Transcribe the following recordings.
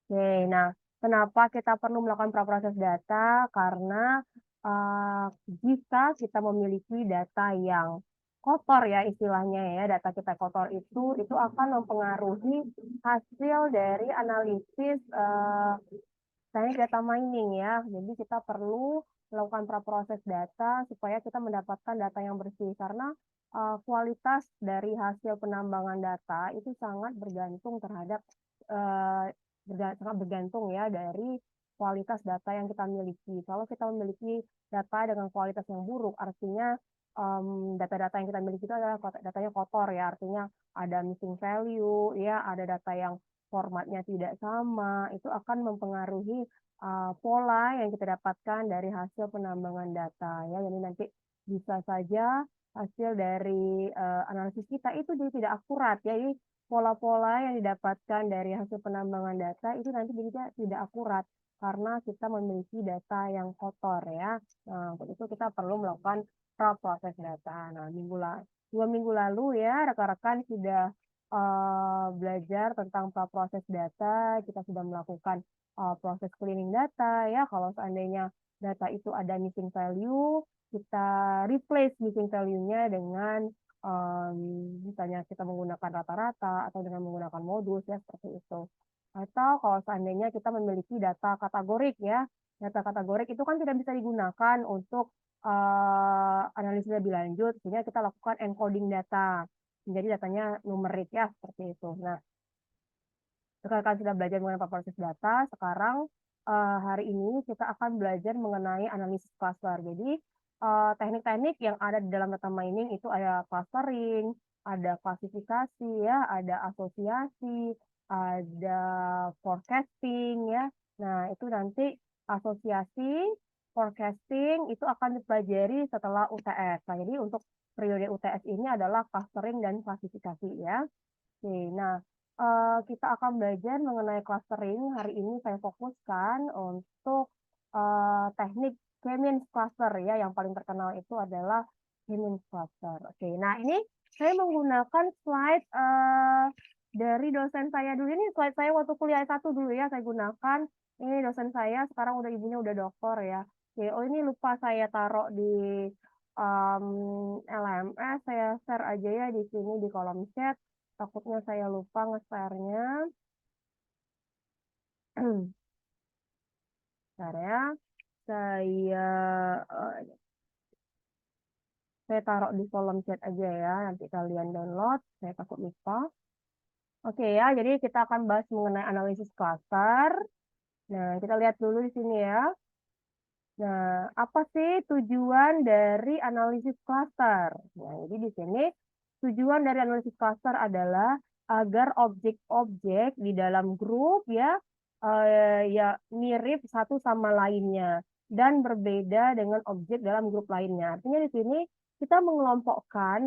Oke, nah kenapa kita perlu melakukan praproses data? Karena jika kita memiliki data yang kotor ya istilahnya ya, data kita kotor itu akan mempengaruhi hasil dari analisis teknik data mining ya. Jadi kita perlu melakukan praproses data supaya kita mendapatkan data yang bersih karena kualitas dari hasil penambangan data itu sangat bergantung terhadap eh, sangat bergantung ya dari kualitas data yang kita miliki. Kalau kita memiliki data dengan kualitas yang buruk, artinya data-data yang kita miliki itu adalah datanya kotor ya, artinya ada missing value ya, ada data yang formatnya tidak sama, itu akan mempengaruhi pola yang kita dapatkan dari hasil penambangan data ya. Jadi nanti bisa saja hasil dari analisis kita itu dia tidak akurat ya. Jadi pola-pola yang didapatkan dari hasil penambangan data itu nanti juga tidak akurat karena kita memiliki data yang kotor ya. Nah, untuk itu kita perlu melakukan proses data. Nah, 2 minggu lalu ya rekan-rekan sudah belajar tentang proses data, kita sudah melakukan proses cleaning data ya. Kalau seandainya data itu ada missing value, kita replace missing value-nya dengan misalnya kita menggunakan rata-rata atau dengan menggunakan modus ya seperti itu. Atau kalau seandainya kita memiliki data kategorik ya, data kategorik itu kan tidak bisa digunakan untuk analisis lebih lanjut, sehingga kita lakukan encoding data menjadi datanya numerik ya seperti itu. Nah, rekan sudah belajar mengenai proses data, sekarang hari ini kita akan belajar mengenai analisis cluster. Jadi teknik-teknik yang ada di dalam data mining itu ada clustering, ada klasifikasi ya, ada asosiasi, ada forecasting ya. Nah, itu nanti asosiasi, forecasting itu akan dipelajari setelah UTS. Nah, jadi untuk periode UTS ini adalah clustering dan klasifikasi ya. Oke, nah kita akan belajar mengenai clustering. Hari ini saya fokuskan untuk teknik K-means cluster ya. Yang paling terkenal itu adalah K-means cluster. Oke, nah ini saya menggunakan slide dari dosen saya dulu. Ini slide saya waktu kuliah S1 dulu ya. Saya gunakan. Ini dosen saya, sekarang udah ibunya udah doktor ya. Oke, oh ini lupa saya taruh di LMS. Saya share aja ya di sini di kolom chat. Takutnya saya lupa nge-share-nya. Bentar ya. Saya saya taruh di kolom chat aja ya. Nanti kalian download. Saya takut lupa. Oke ya, jadi kita akan bahas mengenai analisis cluster. Nah, kita lihat dulu di sini ya. Nah, apa sih tujuan dari analisis cluster? Nah, jadi di sini tujuan dari analisis cluster adalah agar objek-objek di dalam grup ya ya mirip satu sama lainnya dan berbeda dengan objek dalam grup lainnya. Artinya di sini kita mengelompokkan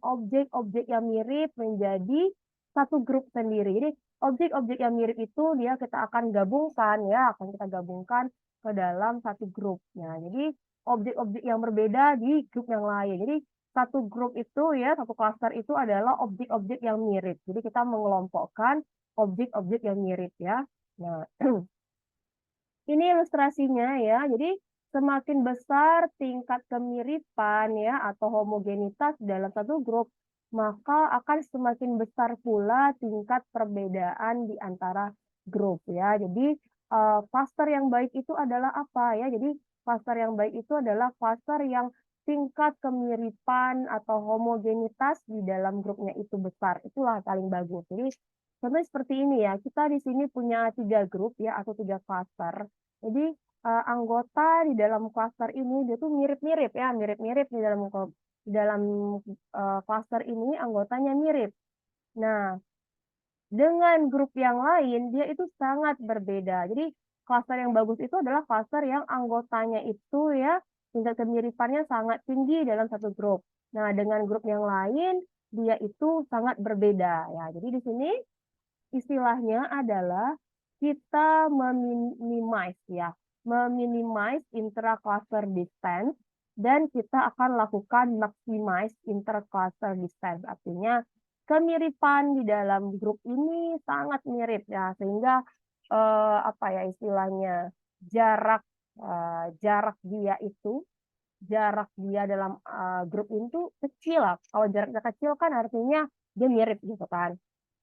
objek-objek yang mirip menjadi satu grup sendiri. Jadi objek-objek yang mirip itu kita akan gabungkan ya, akan kita gabungkan ke dalam satu grup. Nah, jadi objek-objek yang berbeda di grup yang lain. Jadi satu grup itu ya, satu klaster itu adalah objek-objek yang mirip. Jadi kita mengelompokkan objek-objek yang mirip ya. Nah, ini ilustrasinya ya. Jadi semakin besar tingkat kemiripan ya atau homogenitas dalam satu grup, maka akan semakin besar pula tingkat perbedaan di antara grup ya. Jadi cluster yang baik itu adalah apa ya? Jadi cluster yang baik itu adalah cluster yang tingkat kemiripan atau homogenitas di dalam grupnya itu besar. Itulah paling bagus. Jadi contohnya seperti ini ya. Kita di sini punya 3 grup ya atau 3 cluster. Jadi anggota di dalam cluster ini dia tuh mirip-mirip ya, mirip-mirip di dalam cluster ini anggotanya mirip. Nah, dengan grup yang lain dia itu sangat berbeda. Jadi cluster yang bagus itu adalah cluster yang anggotanya itu ya tingkat kemiripannya sangat tinggi dalam satu grup. Nah, dengan grup yang lain dia itu sangat berbeda ya. Jadi di sini istilahnya adalah kita meminimize intra-cluster distance dan kita akan lakukan maximize inter-cluster distance. Artinya kemiripan di dalam grup ini sangat mirip ya, sehingga apa ya istilahnya jarak dia dalam grup itu kecil lah. Kalau jaraknya kecil kan artinya dia mirip gitu kan.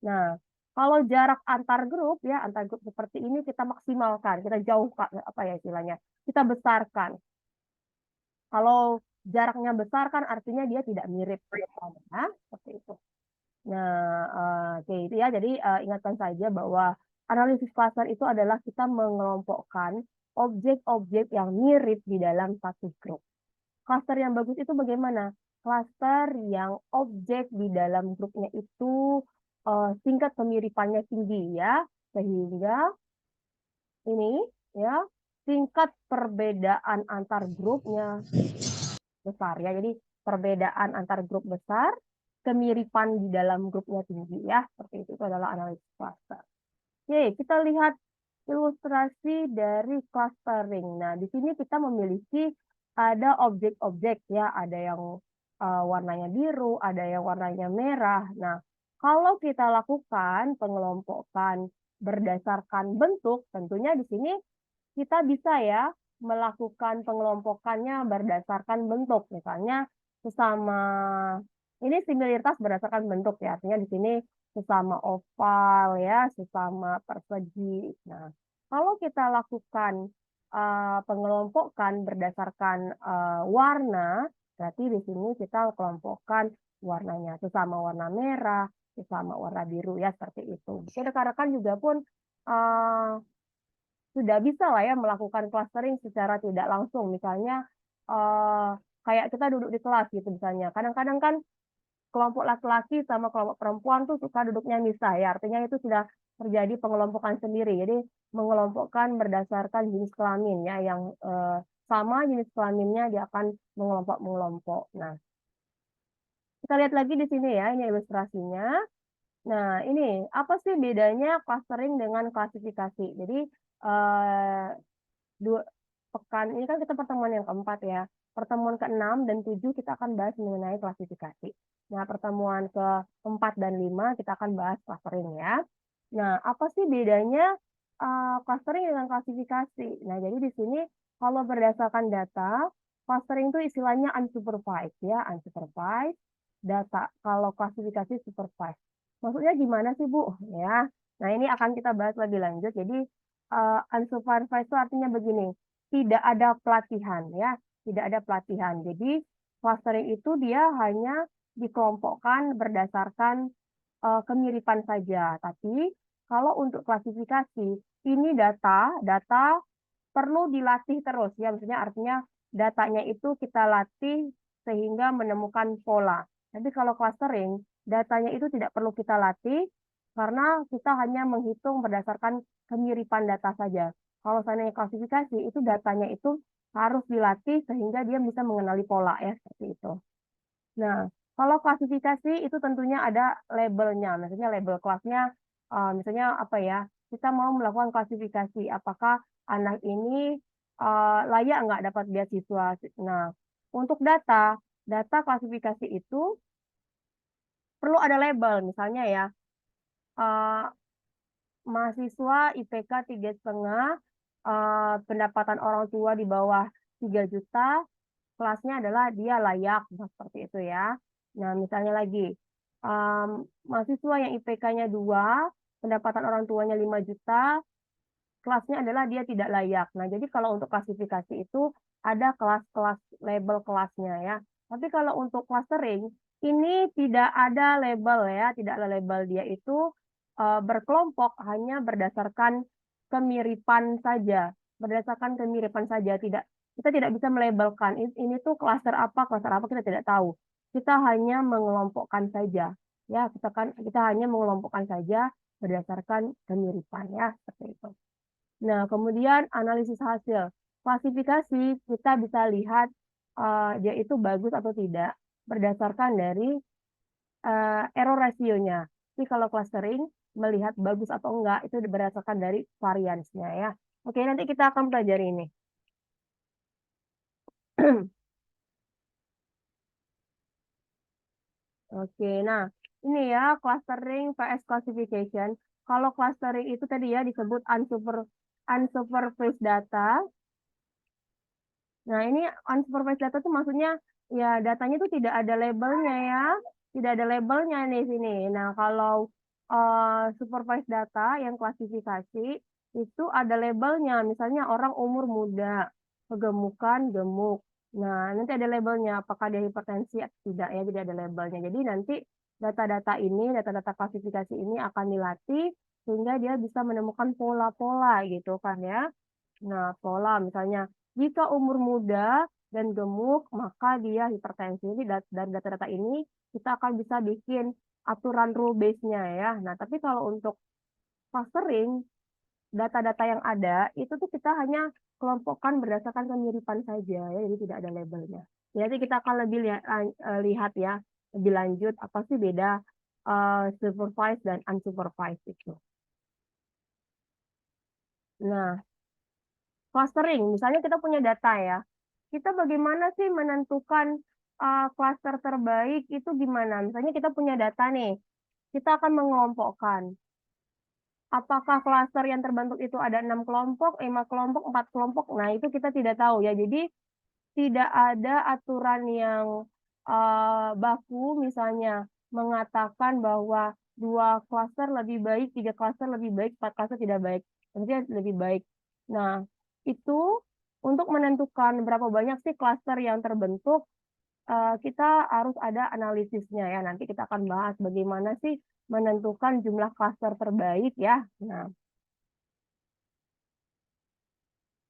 Nah, kalau jarak antar grup ya, antar grup seperti ini kita maksimalkan, kita jauhkan apa ya istilahnya, kita besarkan. Kalau jaraknya besar kan artinya dia tidak mirip ya, seperti itu. Nah, oke itu ya. Jadi ingatkan saja bahwa analisis klaster itu adalah kita mengelompokkan objek-objek yang mirip di dalam satu grup. Klaster yang bagus itu bagaimana? Klaster yang objek di dalam grupnya itu tingkat kemiripannya tinggi ya, sehingga ini ya tingkat perbedaan antar grupnya besar ya. Jadi perbedaan antar grup besar, kemiripan di dalam grupnya tinggi ya. Seperti itu adalah analisis klaster. Oke, kita lihat ilustrasi dari clustering. Nah, di sini kita memiliki ada objek-objek ya, ada yang warnanya biru, ada yang warnanya merah. Nah, kalau kita lakukan pengelompokan berdasarkan bentuk, tentunya di sini kita bisa ya melakukan pengelompokannya berdasarkan bentuk. Misalnya sesama ini similaritas berdasarkan bentuk ya. Artinya di sini sesama oval ya, sesama persegi. Nah, kalau kita lakukan pengelompokan berdasarkan warna, berarti di sini kita kelompokkan warnanya sesama warna merah, sesama warna biru ya seperti itu. Jadi rekan-rekan juga pun sudah bisa lah ya melakukan clustering secara tidak langsung. Misalnya kayak kita duduk di kelas gitu misalnya. Kadang-kadang kan kelompok laki-laki sama kelompok perempuan tuh suka duduknya misah ya. Artinya itu sudah terjadi pengelompokan sendiri. Jadi mengelompokkan berdasarkan jenis kelamin ya. Yang sama jenis kelaminnya dia akan mengelompok-mengelompok. Nah, kita lihat lagi di sini ya, ini ilustrasinya. Nah, ini apa sih bedanya clustering dengan klasifikasi? Jadi dua pekan ini kan kita pertemuan yang keempat ya. Pertemuan ke-6 dan 7 kita akan bahas mengenai klasifikasi. Nah, pertemuan ke-4 dan 5 kita akan bahas clustering ya. Nah, apa sih bedanya clustering dengan klasifikasi? Nah, jadi di sini kalau berdasarkan data, clustering itu istilahnya unsupervised ya, unsupervised data. Kalau klasifikasi supervised. Maksudnya gimana sih, Bu? Ya. Nah, ini akan kita bahas lebih lanjut. Jadi unsupervised itu artinya begini, tidak ada pelatihan ya, tidak ada pelatihan. Jadi clustering itu dia hanya dikelompokkan berdasarkan kemiripan saja. Tapi kalau untuk klasifikasi ini data perlu dilatih terus ya, maksudnya artinya datanya itu kita latih sehingga menemukan pola. Tapi kalau clustering, datanya itu tidak perlu kita latih karena kita hanya menghitung berdasarkan kemiripan data saja. Kalau seandainya klasifikasi, itu datanya itu harus dilatih sehingga dia bisa mengenali pola ya, seperti itu. Nah, kalau klasifikasi itu tentunya ada labelnya, maksudnya label kelasnya, misalnya apa ya, kita mau melakukan klasifikasi, apakah anak ini layak nggak dapat beasiswa. Nah, untuk data klasifikasi itu perlu ada label, misalnya ya, mahasiswa IPK 3,5, pendapatan orang tua di bawah 3 juta, kelasnya adalah dia layak, seperti itu ya. Nah, misalnya lagi, mahasiswa yang IPK-nya 2, pendapatan orang tuanya 5 juta, kelasnya adalah dia tidak layak. Nah, jadi kalau untuk klasifikasi itu ada kelas-kelas label kelasnya ya. Tapi kalau untuk clustering, ini tidak ada label ya, tidak ada label, dia itu berkelompok hanya berdasarkan kemiripan saja, berdasarkan kemiripan saja, kita tidak bisa melabelkan ini tuh klaster apa kita tidak tahu. Kita hanya mengelompokkan saja, ya kita hanya mengelompokkan saja berdasarkan kemiripan ya seperti itu. Nah, kemudian analisis hasil klasifikasi kita bisa lihat dia itu bagus atau tidak berdasarkan dari error rasionya. Jadi kalau clustering melihat bagus atau enggak itu berdasarkan dari variansnya ya. Oke, nanti kita akan pelajari ini. Oke, nah ini ya, clustering vs classification. Kalau clustering itu tadi ya disebut unsupervised data. Nah, ini unsupervised data itu maksudnya ya datanya itu tidak ada labelnya ya. Tidak ada labelnya nih sini. Nah, kalau supervised data yang klasifikasi itu ada labelnya. Misalnya orang umur muda, kegemukan, gemuk. Nah, nanti ada labelnya apakah dia hipertensi atau tidak ya, jadi ada labelnya. Jadi nanti data-data ini, data-data klasifikasi ini akan dilatih sehingga dia bisa menemukan pola-pola gitu kan ya. Nah, pola misalnya jika umur muda dan gemuk, maka dia hipertensi. Jadi dari data-data ini kita akan bisa bikin aturan rule base-nya ya. Nah, tapi kalau untuk clustering, data-data yang ada itu tuh kita hanya kelompokkan berdasarkan kemiripan saja ya, jadi tidak ada labelnya. Jadi kita akan lebih lihat ya lebih lanjut apa sih beda supervised dan unsupervised itu. Nah, clustering, misalnya kita punya data ya, kita bagaimana sih menentukan cluster terbaik itu gimana? Misalnya kita punya data nih, kita akan mengelompokkan. Apakah klaster yang terbentuk itu ada 6 kelompok, 5 kelompok, 4 kelompok? Nah, itu kita tidak tahu ya. Jadi tidak ada aturan yang baku misalnya mengatakan bahwa 2 klaster lebih baik, 3 klaster lebih baik, 4 klaster tidak baik. Maksudnya lebih baik. Nah, itu untuk menentukan berapa banyak sih klaster yang terbentuk, kita harus ada analisisnya ya. Nanti kita akan bahas bagaimana sih menentukan jumlah klaster terbaik ya. Nah,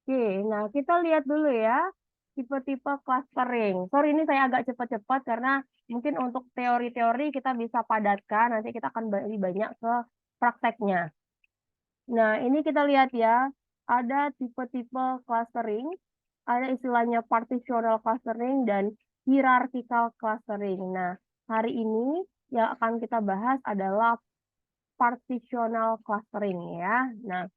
oke, nah kita lihat dulu ya tipe-tipe clustering. Sorry ini saya agak cepat-cepat karena mungkin untuk teori-teori kita bisa padatkan, nanti kita akan lebih banyak ke prakteknya. Nah, ini kita lihat ya, ada tipe-tipe clustering, ada istilahnya partitional clustering dan hierarchical clustering. Nah, hari ini yang akan kita bahas adalah partitional clustering ya. Nah,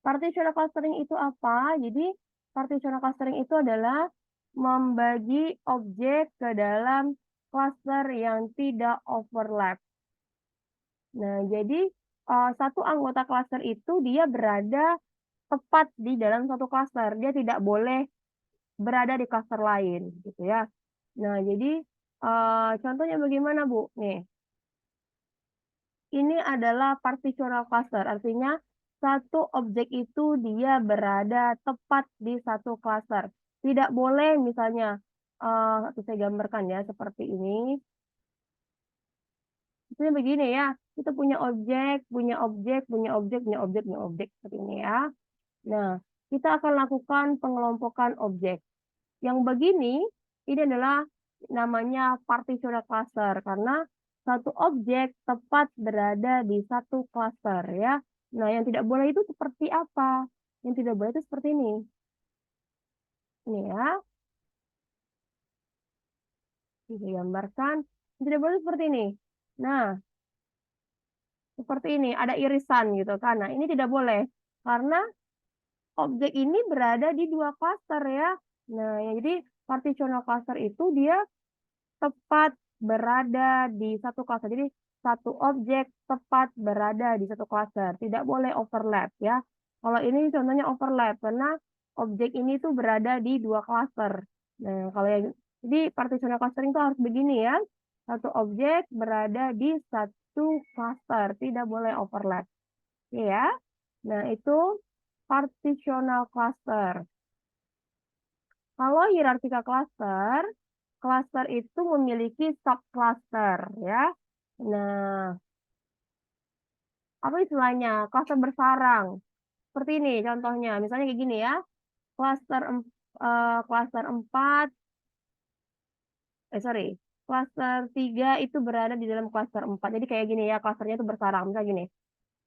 partitional clustering itu apa? Jadi, partitional clustering itu adalah membagi objek ke dalam cluster yang tidak overlap. Nah, jadi satu anggota cluster itu dia berada tepat di dalam satu cluster. Dia tidak boleh berada di cluster lain, gitu ya. Nah, jadi contohnya bagaimana, Bu? Nih, ini adalah partitional cluster, artinya satu objek itu dia berada tepat di satu cluster. Tidak boleh misalnya, saya gambarkan ya seperti ini. Misalnya begini ya, kita punya objek, punya objek, punya objek, punya objek, punya objek seperti ini ya. Nah, kita akan lakukan pengelompokan objek. Yang begini, ini adalah namanya partitional cluster karena satu objek tepat berada di satu cluster ya. Nah, yang tidak boleh itu seperti apa? Yang tidak boleh itu seperti ini. Ini ya, digambarkan. Yang tidak boleh seperti ini. Nah, seperti ini, ada irisan gitu kan. Nah, ini tidak boleh karena objek ini berada di dua cluster ya. Nah, jadi partitional cluster itu dia tepat berada di satu cluster. Jadi satu objek tepat berada di satu cluster. Tidak boleh overlap ya. Kalau ini contohnya overlap karena objek ini tuh berada di dua cluster. Nah, kalau yang jadi partitional clustering itu harus begini ya. Satu objek berada di satu cluster, tidak boleh overlap. Oke ya. Nah, itu partitional cluster. Kalau hierarchical cluster, cluster itu memiliki subcluster ya. Nah, apa istilahnya? Cluster bersarang. Seperti ini contohnya. Misalnya kayak gini ya. Cluster 4, sorry. Cluster 3 itu berada di dalam cluster 4. Jadi kayak gini ya, clusternya itu bersarang. Misalnya gini.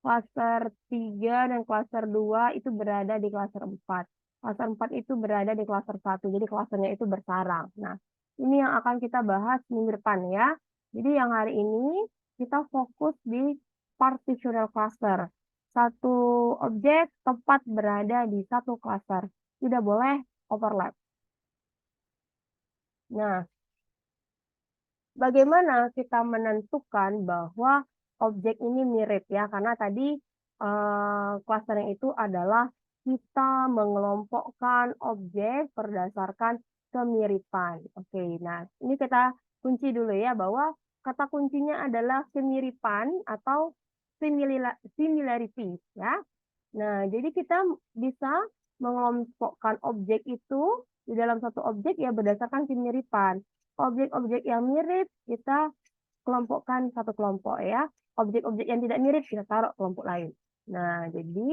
Cluster 3 dan cluster 2 itu berada di cluster 4. Cluster 4 itu berada di cluster 1. Jadi clusternya itu bersarang. Nah, ini yang akan kita bahas minggu depan ya. Jadi yang hari ini kita fokus di partitional cluster. Satu objek tepat berada di satu cluster. Tidak boleh overlap. Nah, bagaimana kita menentukan bahwa objek ini mirip ya? Karena tadi clustering itu adalah kita mengelompokkan objek berdasarkan kemiripan. Oke, nah ini kita kunci dulu ya bahwa kata kuncinya adalah kemiripan atau similarity ya. Nah, jadi kita bisa mengelompokkan objek itu di dalam satu objek ya berdasarkan kemiripan. Objek-objek yang mirip kita kelompokkan satu kelompok ya. Objek-objek yang tidak mirip kita taruh kelompok lain. Nah, jadi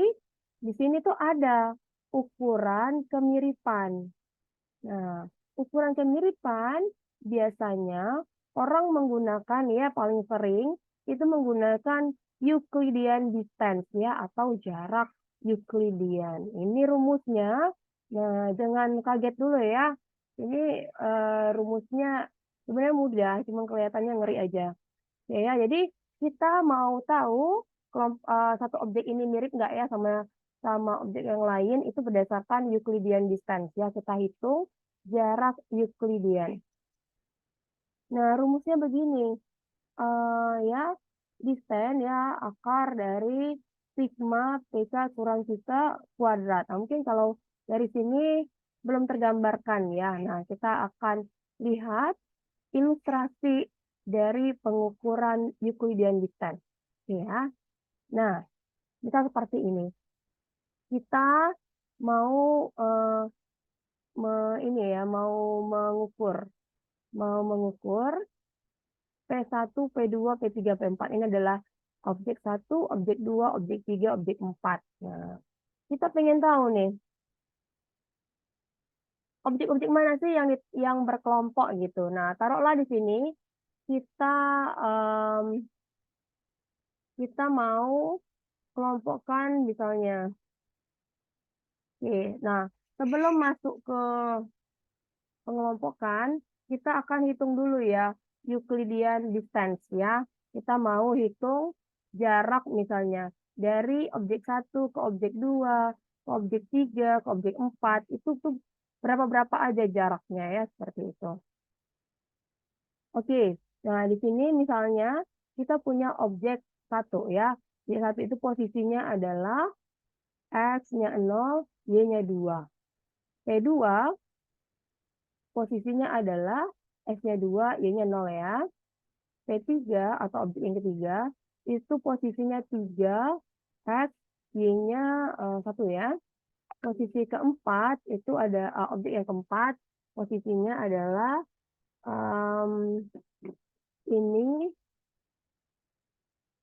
di sini tuh ada ukuran kemiripan. Nah, ukuran kemiripan biasanya orang menggunakan ya paling sering itu menggunakan Euclidean distance ya atau jarak Euclidean. Ini rumusnya. Nah, jangan kaget dulu ya. Ini rumusnya sebenarnya mudah, cuma kelihatannya ngeri aja. Ya, jadi kita mau tahu satu objek ini mirip nggak ya sama sama objek yang lain itu berdasarkan Euclidean distance ya. Kita hitung jarak Euclidean. Nah, rumusnya begini. Ya, distance ya akar dari sigma PK kurang kita kuadrat. Nah, mungkin kalau dari sini belum tergambarkan ya. Nah, kita akan lihat ilustrasi dari pengukuran Euclidean distance. Ya. Nah, kita seperti ini. Kita mau ini ya, mau mengukur P1, P2, P3, P4. Ini adalah objek 1, objek 2, objek 3, objek 4. Nah, kita pengen tahu nih, objek-objek mana sih yang berkelompok gitu. Nah, taruhlah di sini kita kita mau kelompokkan misalnya. Oke, nah sebelum masuk ke pengelompokan, kita akan hitung dulu ya Euclidean distance ya. Kita mau hitung jarak misalnya dari objek 1 ke objek 2, ke objek 3, ke objek 4. Itu tuh berapa-berapa aja jaraknya ya, seperti itu. Oke, nah di sini misalnya kita punya objek 1 ya. Objek 1 itu posisinya adalah X-nya 0, Y-nya 2. P2 posisinya adalah X-nya 2, Y-nya 0 ya. P3 atau objek yang ketiga, itu posisinya 3, X, Y-nya 1 ya. Posisi keempat, itu ada objek yang keempat, posisinya adalah ini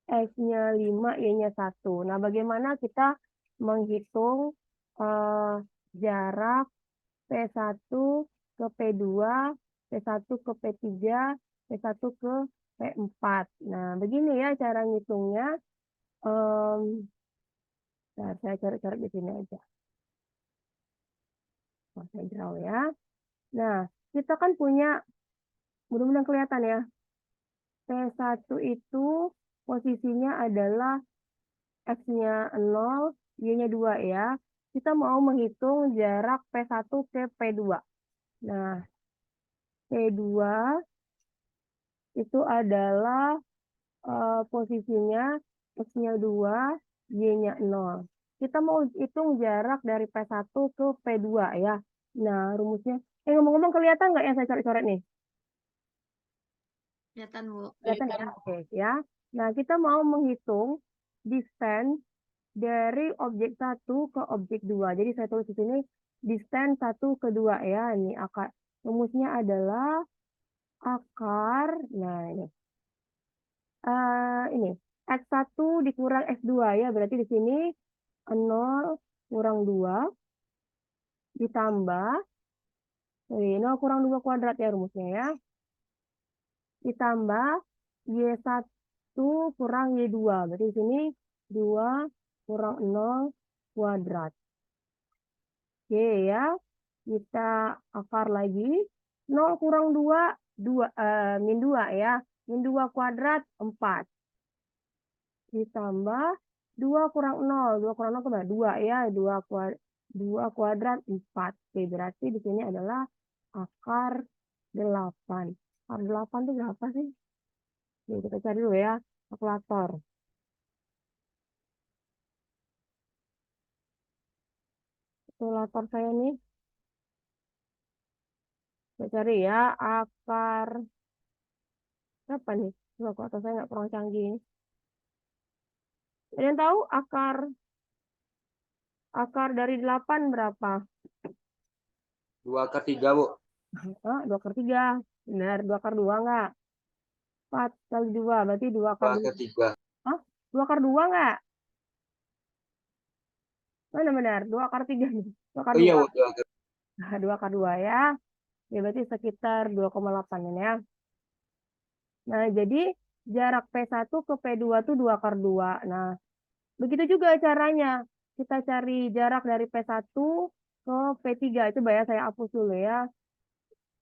X-nya 5, Y-nya 1. Nah, bagaimana kita menghitung jarak P1 ke P2, P1 ke P3, P1 ke P4. Nah, begini ya cara ngitungnya. Nah, saya cari-cari di sini aja. Saya draw ya. Nah, kita kan punya, mudah-mudahan kelihatan ya. P1 itu posisinya adalah X-nya 0, Y-nya 2 ya. Kita mau menghitung jarak P1 ke P2. Nah, P2 itu adalah posisinya X-nya 2, Y-nya 0. Kita mau hitung jarak dari P1 ke P2 ya. Nah, rumusnya. Ngomong-ngomong kelihatan nggak yang saya coret-coret nih? Kelihatan, Bu. Kelihatan ya? Oke, ya. Nah, kita mau menghitung distance dari objek 1 ke objek 2. Jadi saya tulis di sini distance 1 ke 2 ya. Ini akar. Rumusnya adalah akar. Nah, ini X1 dikurang X2 ya. Berarti di sini 0 kurang 2 ditambah 0 kurang 2 kuadrat ya rumusnya ya. Ditambah Y1 kurang Y2. Berarti di sini 2 kurang 0 kuadrat. Oke ya. Kita akar lagi. 0 kurang 2, min 2 ya. Min 2 kuadrat 4. Ditambah 2 kurang 0. 2 kurang 0 kemana? 2 ya. 2 kuadrat 4. Oke, berarti di sini adalah akar 8. Akar 8 itu berapa sih? Nih, kita cari dulu ya, kalkulator. Kalkulator saya nih. Saya cari ya, akar berapa nih? Coba kalkulator saya nggak kurang canggih ini. Ada yang tahu akar dari 8 berapa? 2/3, Bu. 2/3. Benar, 2/2 nggak? 4 kali 2, berarti 2/2. 2/3. Hah? 2/2 nggak? Mana benar? 2/3 nih. Oh iya, 2/2. Bu. 2/3. Nah, 2/2 ya. Ya berarti sekitar 2,8 ini ya. Nah, jadi jarak P1 ke P2 tuh 2/2. Nah, begitu juga caranya. Kita cari jarak dari P1 ke P3. Coba ya, saya hapus dulu ya.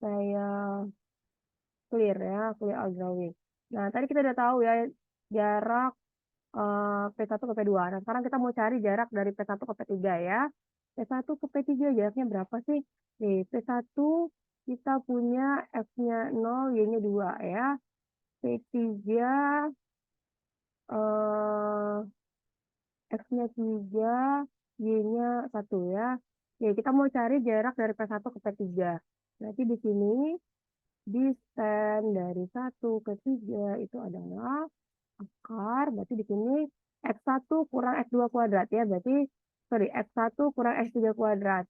Saya clear ya, clear all drawing. Nah, tadi kita udah tahu ya jarak P1 ke P2. Nah, sekarang kita mau cari jarak dari P1 ke P3 ya. P1 ke P3 jaraknya berapa sih? Nih, P1 kita punya X-nya 0, Y-nya 2 ya. P3 eh, X-nya 3, Y-nya 1 ya. Oke, kita mau cari jarak dari P1 ke P3. Berarti di sini distance dari 1 ke 3 itu adalah akar, berarti di sini X1 kurang X2 kuadrat ya, berarti sorry X1 kurang X3 kuadrat.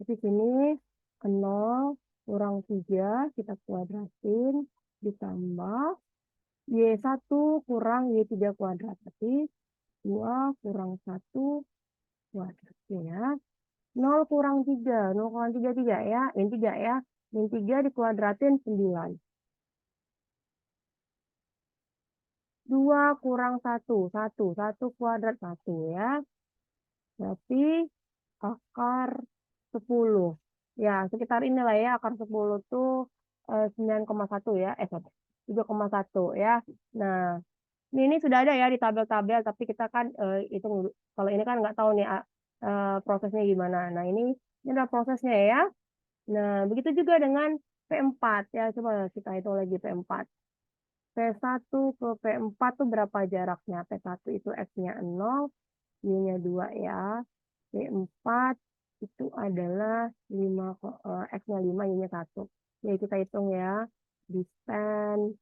Jadi sini 0 kurang 3 kita kuadratin ditambah Y1 kurang Y3 kuadrat. Berarti 2 kurang 1 kuadrat ya. 0 kurang 3, 0 kurang 3, 3 ya, min 3 ya. Min 3 dikuadratin 9. 2 kurang 1, 1 kuadrat 1 ya. Berarti akar 10. Ya, sekitar inilah ya, akar 10 tuh 9,1 ya. Sorry, 7,1 ya. Nah, ini sudah ada ya di tabel-tabel, tapi kita kan hitung dulu. Kalau ini kan nggak tahu nih prosesnya gimana. Nah, ini adalah prosesnya ya. Nah, begitu juga dengan P4 ya. Coba kita hitung lagi P4. P1 ke P4 tuh berapa jaraknya? P1 itu X-nya 0, Y-nya 2 ya. P4 itu adalah 5, X-nya 5, Y-nya 1. Jadi kita hitung ya. Distance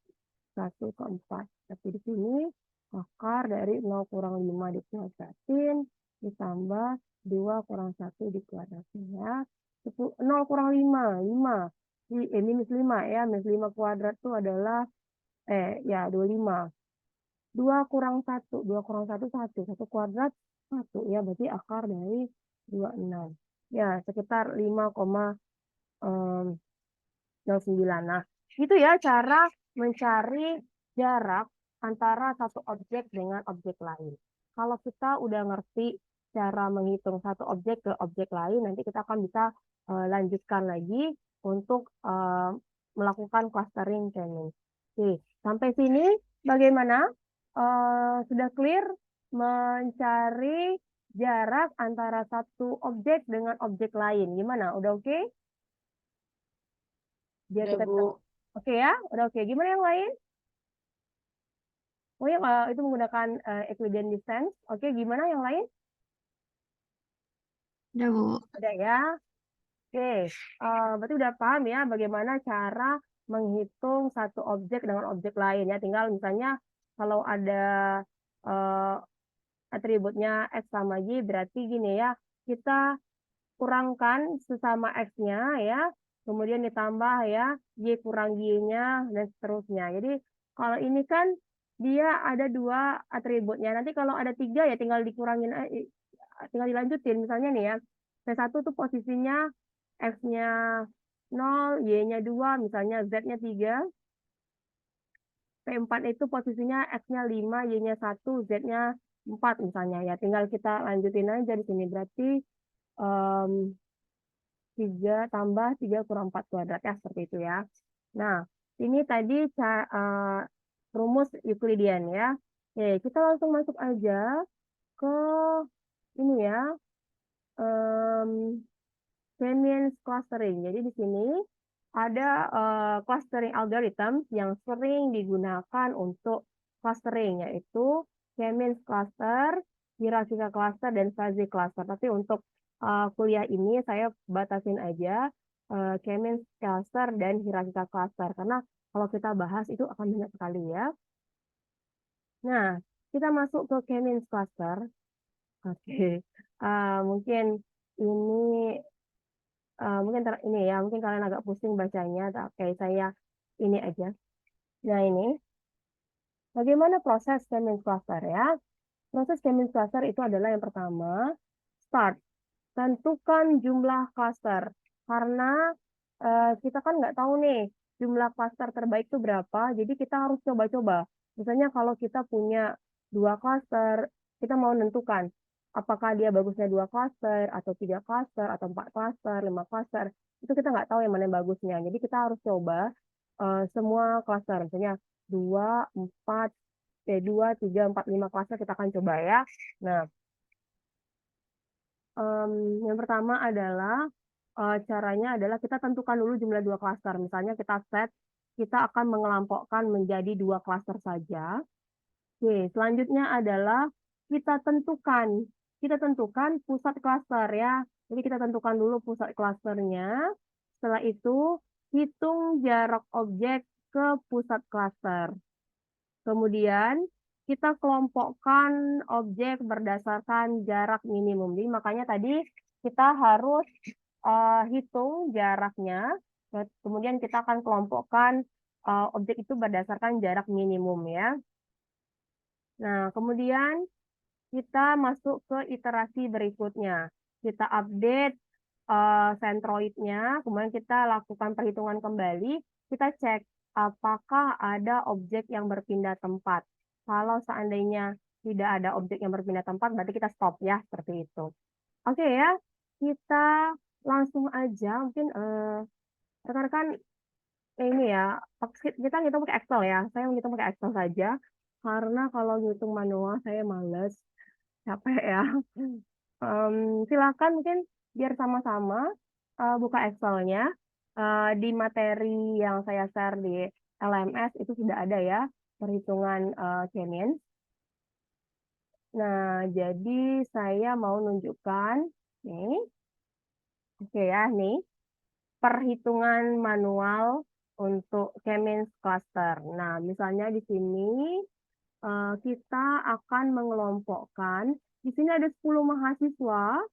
1 ke 4. Tapi di sini akar dari 0 kurang 5 dikuadratin ditambah 2 kurang 1 dikuadratin ya. 0 kurang 5, 5. Minus 5 ya. Minus 5 kuadrat itu adalah ya 25. 2 kurang 1, 2 kurang 1, 1. 1 kuadrat 1 ya. Berarti akar dari 26. Ya, sekitar 5,09. Nah, itu ya cara mencari jarak antara satu objek dengan objek lain. Kalau kita udah ngerti cara menghitung satu objek ke objek lain, nanti kita akan bisa lanjutkan lagi untuk melakukan clustering training. Oke, sampai sini bagaimana? Sudah clear mencari jarak antara satu objek dengan objek lain. Gimana? Udah oke? Biar Udah, kita Bu. bisa. Oke ya, udah oke. Gimana yang lain? Oh ya, itu menggunakan Euclidean distance. Oke, gimana yang lain? Udah, Bu. Ada ya. Oke, berarti udah paham ya bagaimana cara menghitung satu objek dengan objek lain ya. Tinggal misalnya kalau ada uh, atributnya X sama Y, berarti gini ya, kita kurangkan sesama X-nya ya, kemudian ditambah ya, Y kurang Y-nya, dan seterusnya. Jadi kalau ini kan dia ada 2 atributnya. Nanti kalau ada 3 ya tinggal dikurangin, tinggal dilanjutin. Misalnya nih ya, P1 tuh posisinya X-nya 0, Y-nya 2, misalnya Z-nya 3. P4 itu posisinya X-nya 5, Y-nya 1, Z-nya 4 misalnya ya. Tinggal kita lanjutin aja di sini. Berarti 3 tambah 3 kurang 4 kuadrat ya, seperti itu ya. Nah, ini tadi rumus Euclidean ya. Oke, kita langsung masuk aja ke ini ya, Bayesian clustering. Jadi di sini ada clustering algorithm yang sering digunakan untuk clustering, yaitu K-means cluster, hierarchical cluster, dan fuzzy cluster. Tapi untuk kuliah ini saya batasin aja K-means cluster dan hierarchical cluster, karena kalau kita bahas itu akan banyak sekali ya. Nah, kita masuk ke K-means cluster. Oke. Mungkin ini ini ya, mungkin kalian agak pusing bacanya. Oke, saya ini aja. Nah, ini bagaimana proses K-means cluster ya? Proses K-means cluster itu adalah yang pertama, start. Tentukan jumlah cluster. Karena kita kan nggak tahu nih jumlah cluster terbaik itu berapa, jadi kita harus coba-coba. Misalnya kalau kita punya 2 cluster, kita mau menentukan apakah dia bagusnya 2 cluster, atau 3 cluster, atau 4 cluster, 5 cluster. Itu kita nggak tahu yang mana yang bagusnya. Jadi kita harus coba semua cluster. Misalnya 2, 4, 2, 3, 4, 5 cluster kita akan coba ya. Nah, yang pertama adalah caranya adalah kita tentukan dulu jumlah 2 cluster. Misalnya kita set, kita akan mengelompokkan menjadi 2 cluster saja. Oke, selanjutnya adalah kita tentukan pusat cluster ya. Jadi kita tentukan dulu pusat clusternya. Setelah itu hitung jarak objek ke pusat cluster. Kemudian kita kelompokkan objek berdasarkan jarak minimum. Jadi makanya tadi kita harus hitung jaraknya, kemudian kita akan kelompokkan objek itu berdasarkan jarak minimum ya. Nah, kemudian kita masuk ke iterasi berikutnya. Kita update centroidnya, kemudian kita lakukan perhitungan kembali, kita cek apakah ada objek yang berpindah tempat. Kalau seandainya tidak ada objek yang berpindah tempat, berarti kita stop ya, seperti itu. Oke ya, kita langsung aja, mungkin rekan-rekan ini ya, kita ngitung pakai Excel ya. Saya ngitung pakai Excel saja, karena kalau ngitung manual saya males, capek ya. Silakan mungkin biar sama-sama buka Excel-nya. Di materi yang saya share di LMS itu sudah ada ya perhitungan K-means. Nah, jadi saya mau nunjukkan nih. Oke ya, nih perhitungan manual untuk K-means cluster. Nah, misalnya di sini kita akan mengelompokkan. Di sini ada 10 mahasiswa,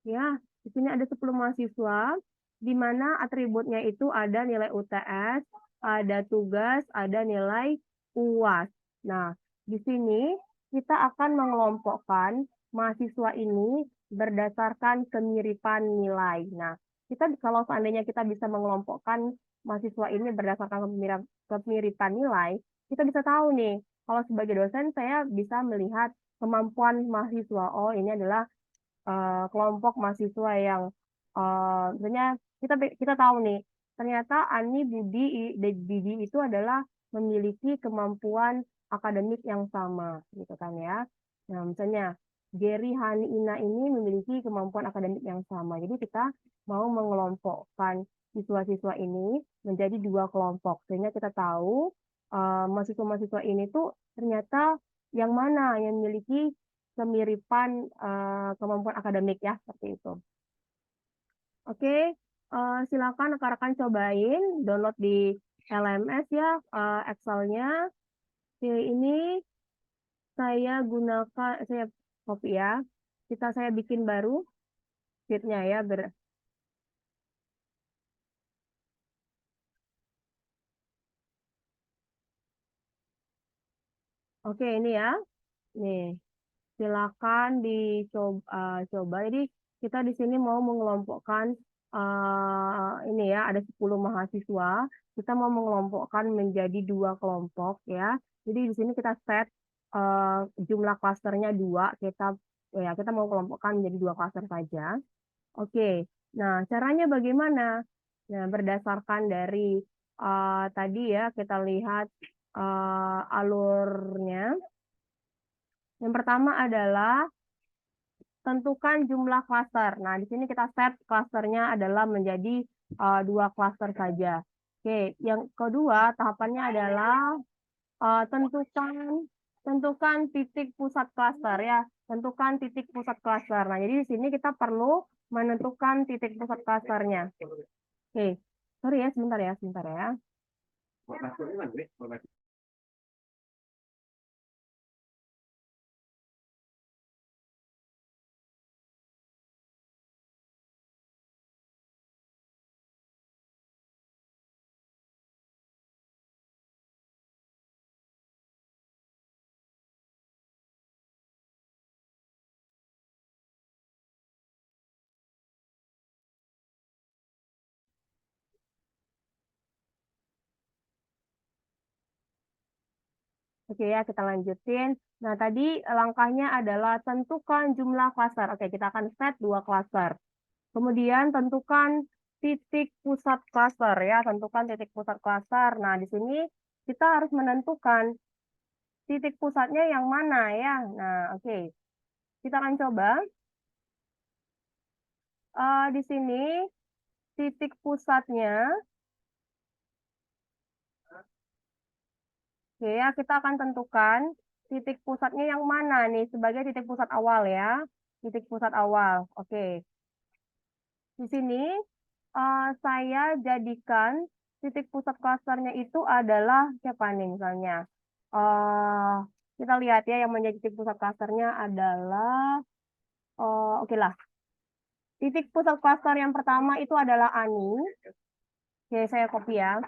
ya. Di sini ada 10 mahasiswa, di mana atributnya itu ada nilai UTS, ada tugas, ada nilai UAS. Nah, di sini kita akan mengelompokkan mahasiswa ini berdasarkan kemiripan nilai. Nah, kita kalau seandainya kita bisa mengelompokkan mahasiswa ini berdasarkan kemiripan nilai, kita bisa tahu nih, kalau sebagai dosen saya bisa melihat kemampuan mahasiswa. Oh, ini adalah kelompok mahasiswa yang misalnya kita tahu nih, ternyata Ani Budi Didi itu adalah memiliki kemampuan akademik yang sama, gitu kan ya. Nah, misalnya Gary Hani Ina ini memiliki kemampuan akademik yang sama. Jadi kita mau mengelompokkan siswa-siswa ini menjadi 2 kelompok, sehingga kita tahu mahasiswa-mahasiswa ini tuh ternyata yang mana yang memiliki kemiripan kemampuan akademik ya, seperti itu. Oke, silakan rekan-rekan cobain download di LMS ya Excel-nya. Ini saya gunakan, saya copy ya. Saya bikin baru sheet-nya ya. Oke, ini ya. Nih, silakan dicoba. Jadi kita di sini mau mengelompokkan ini ya, ada 10 mahasiswa. Kita mau mengelompokkan menjadi 2 kelompok ya. Jadi di sini kita set jumlah klasternya 2. Kita mau kelompokkan menjadi 2 klaster saja. Oke. Nah, caranya bagaimana? Nah, berdasarkan dari tadi ya kita lihat alurnya. Yang pertama adalah tentukan jumlah klaster. Nah, di sini kita set klasternya adalah menjadi 2 klaster saja. Oke, yang kedua tahapannya adalah tentukan titik pusat klaster ya. Tentukan titik pusat klaster. Nah, jadi di sini kita perlu menentukan titik pusat klasternya. Oke, sorry ya, sebentar ya, sebentar ya. Oke ya, kita lanjutin. Nah, tadi langkahnya adalah tentukan jumlah klaster. Oke, kita akan set 2 klaster. Kemudian tentukan titik pusat klaster ya, tentukan titik pusat klaster. Nah, di sini kita harus menentukan titik pusatnya yang mana ya. Nah, oke. Kita akan coba. Di sini titik pusatnya. Oke ya, kita akan tentukan titik pusatnya yang mana nih sebagai titik pusat awal ya. Titik pusat awal. Oke. Di sini saya jadikan titik pusat klasternya itu adalah siapa nih misalnya. Kita lihat ya yang menjadi titik pusat klasternya adalah oke lah. Titik pusat klaster yang pertama itu adalah Ani. Oke, saya copy ya.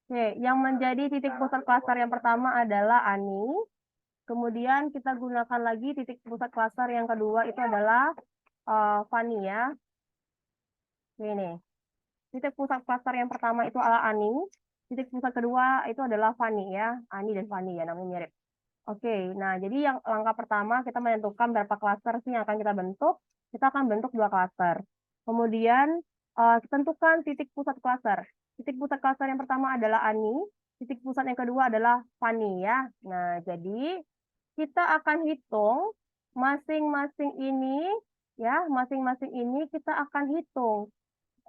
Oke, yang menjadi titik pusat klaster yang pertama adalah Ani. Kemudian kita gunakan lagi titik pusat klaster yang kedua itu adalah Fani ya. Ini. Titik pusat klaster yang pertama itu adalah Ani. Titik pusat kedua itu adalah Fani ya. Ani dan Fani ya, namanya mirip. Oke, nah jadi yang langkah pertama kita menentukan berapa klaster sih yang akan kita bentuk. Kita akan bentuk 2 klaster. Kemudian tentukan titik pusat klaster. Titik pusat klaster yang pertama adalah Ani. Titik pusat yang kedua adalah Fani ya. Nah, jadi kita akan hitung masing-masing ini ya, masing-masing ini kita akan hitung.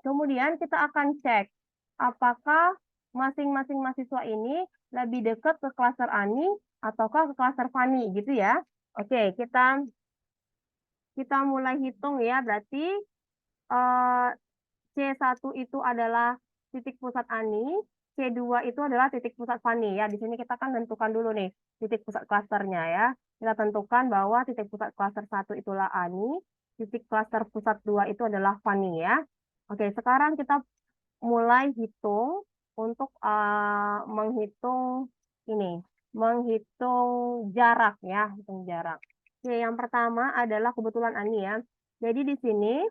Kemudian kita akan cek apakah masing-masing mahasiswa ini lebih dekat ke klaster Ani ataukah ke klaster Fani gitu ya. Oke, kita mulai hitung ya. Berarti eh, C1 itu adalah titik pusat Ani, C2 itu adalah titik pusat Fani ya. Di sini kita kan tentukan dulu nih titik pusat klasternya ya. Kita tentukan bahwa titik pusat klaster 1 itulah Ani, titik klaster pusat 2 itu adalah Fani ya. Oke, sekarang kita mulai hitung untuk menghitung ini, menghitung jarak ya, hitung jarak. Oke, yang pertama adalah kebetulan Ani ya. Jadi di sini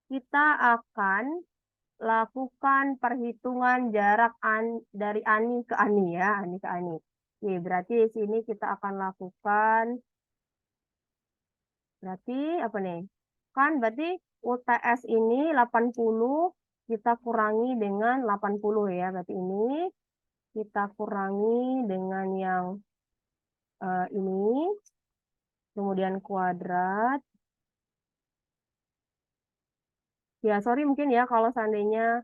kita akan lakukan perhitungan jarak dari Ani ke Ani ya, Ani ke Ani. Oke, berarti di sini kita akan lakukan, berarti apa nih? Kan berarti UTS ini 80 kita kurangi dengan 80 ya. Berarti ini kita kurangi dengan yang ini, kemudian kuadrat. Ya, sorry mungkin ya kalau seandainya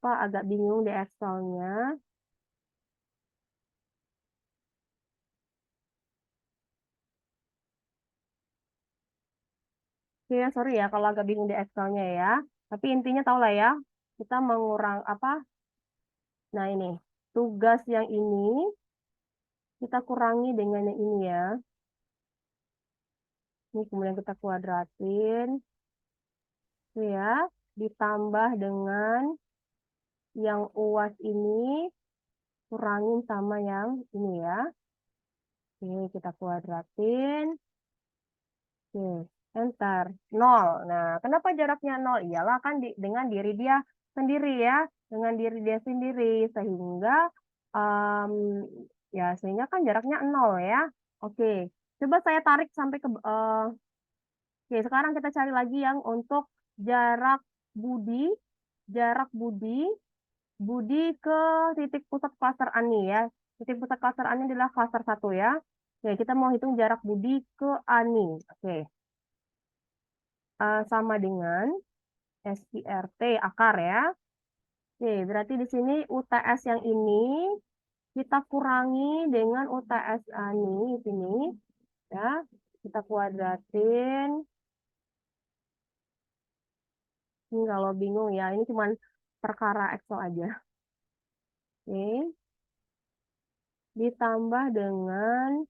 agak bingung di Excel-nya. Ya, sorry ya kalau agak bingung di Excel-nya ya. Tapi intinya tahu lah ya, kita mengurang apa? Nah, ini tugas yang ini kita kurangi dengan yang ini ya. Ini kemudian kita kuadratin. Ya, ditambah dengan yang UAS ini kurangin sama yang ini ya. Oke, kita kuadratin. Oke, enter. 0. Nah, kenapa jaraknya 0? Iyalah kan dengan diri dia sendiri ya. Dengan diri dia sendiri. Um, sehingga kan jaraknya 0 ya. Oke, coba saya tarik sampai ke... oke, sekarang kita cari lagi yang untuk jarak Budi. Jarak Budi. Budi ke titik pusat klaster Ani ya. Titik pusat klaster Ani adalah klaster 1 ya. Oke, kita mau hitung jarak Budi ke Ani. Oke. sama dengan SQRT akar ya. Oke, berarti di sini UTS yang ini kita kurangi dengan UTS ini di sini ya. Kita kuadratin. Ini kalau bingung ya, ini cuma perkara Excel aja. Oke. Ditambah dengan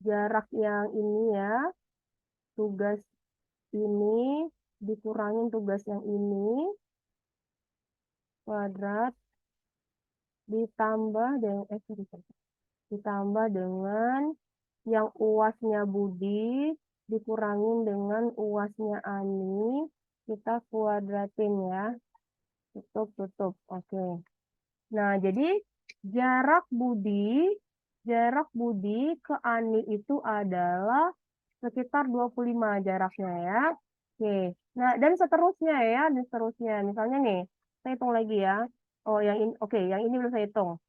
jarak yang ini ya. Tugas ini dikurangin tugas yang ini. Kuadrat ditambah dengan ditambah dengan yang uasnya Budi dikurangin dengan uasnya Ani, kita kuadratin ya, tutup. Oke. Nah, jadi jarak Budi ke Ani itu adalah sekitar 25 jaraknya ya. Oke. Nah, dan seterusnya ya, dan seterusnya. Misalnya nih, saya hitung lagi ya. Oh, yang ini, oke, yang ini belum saya hitung.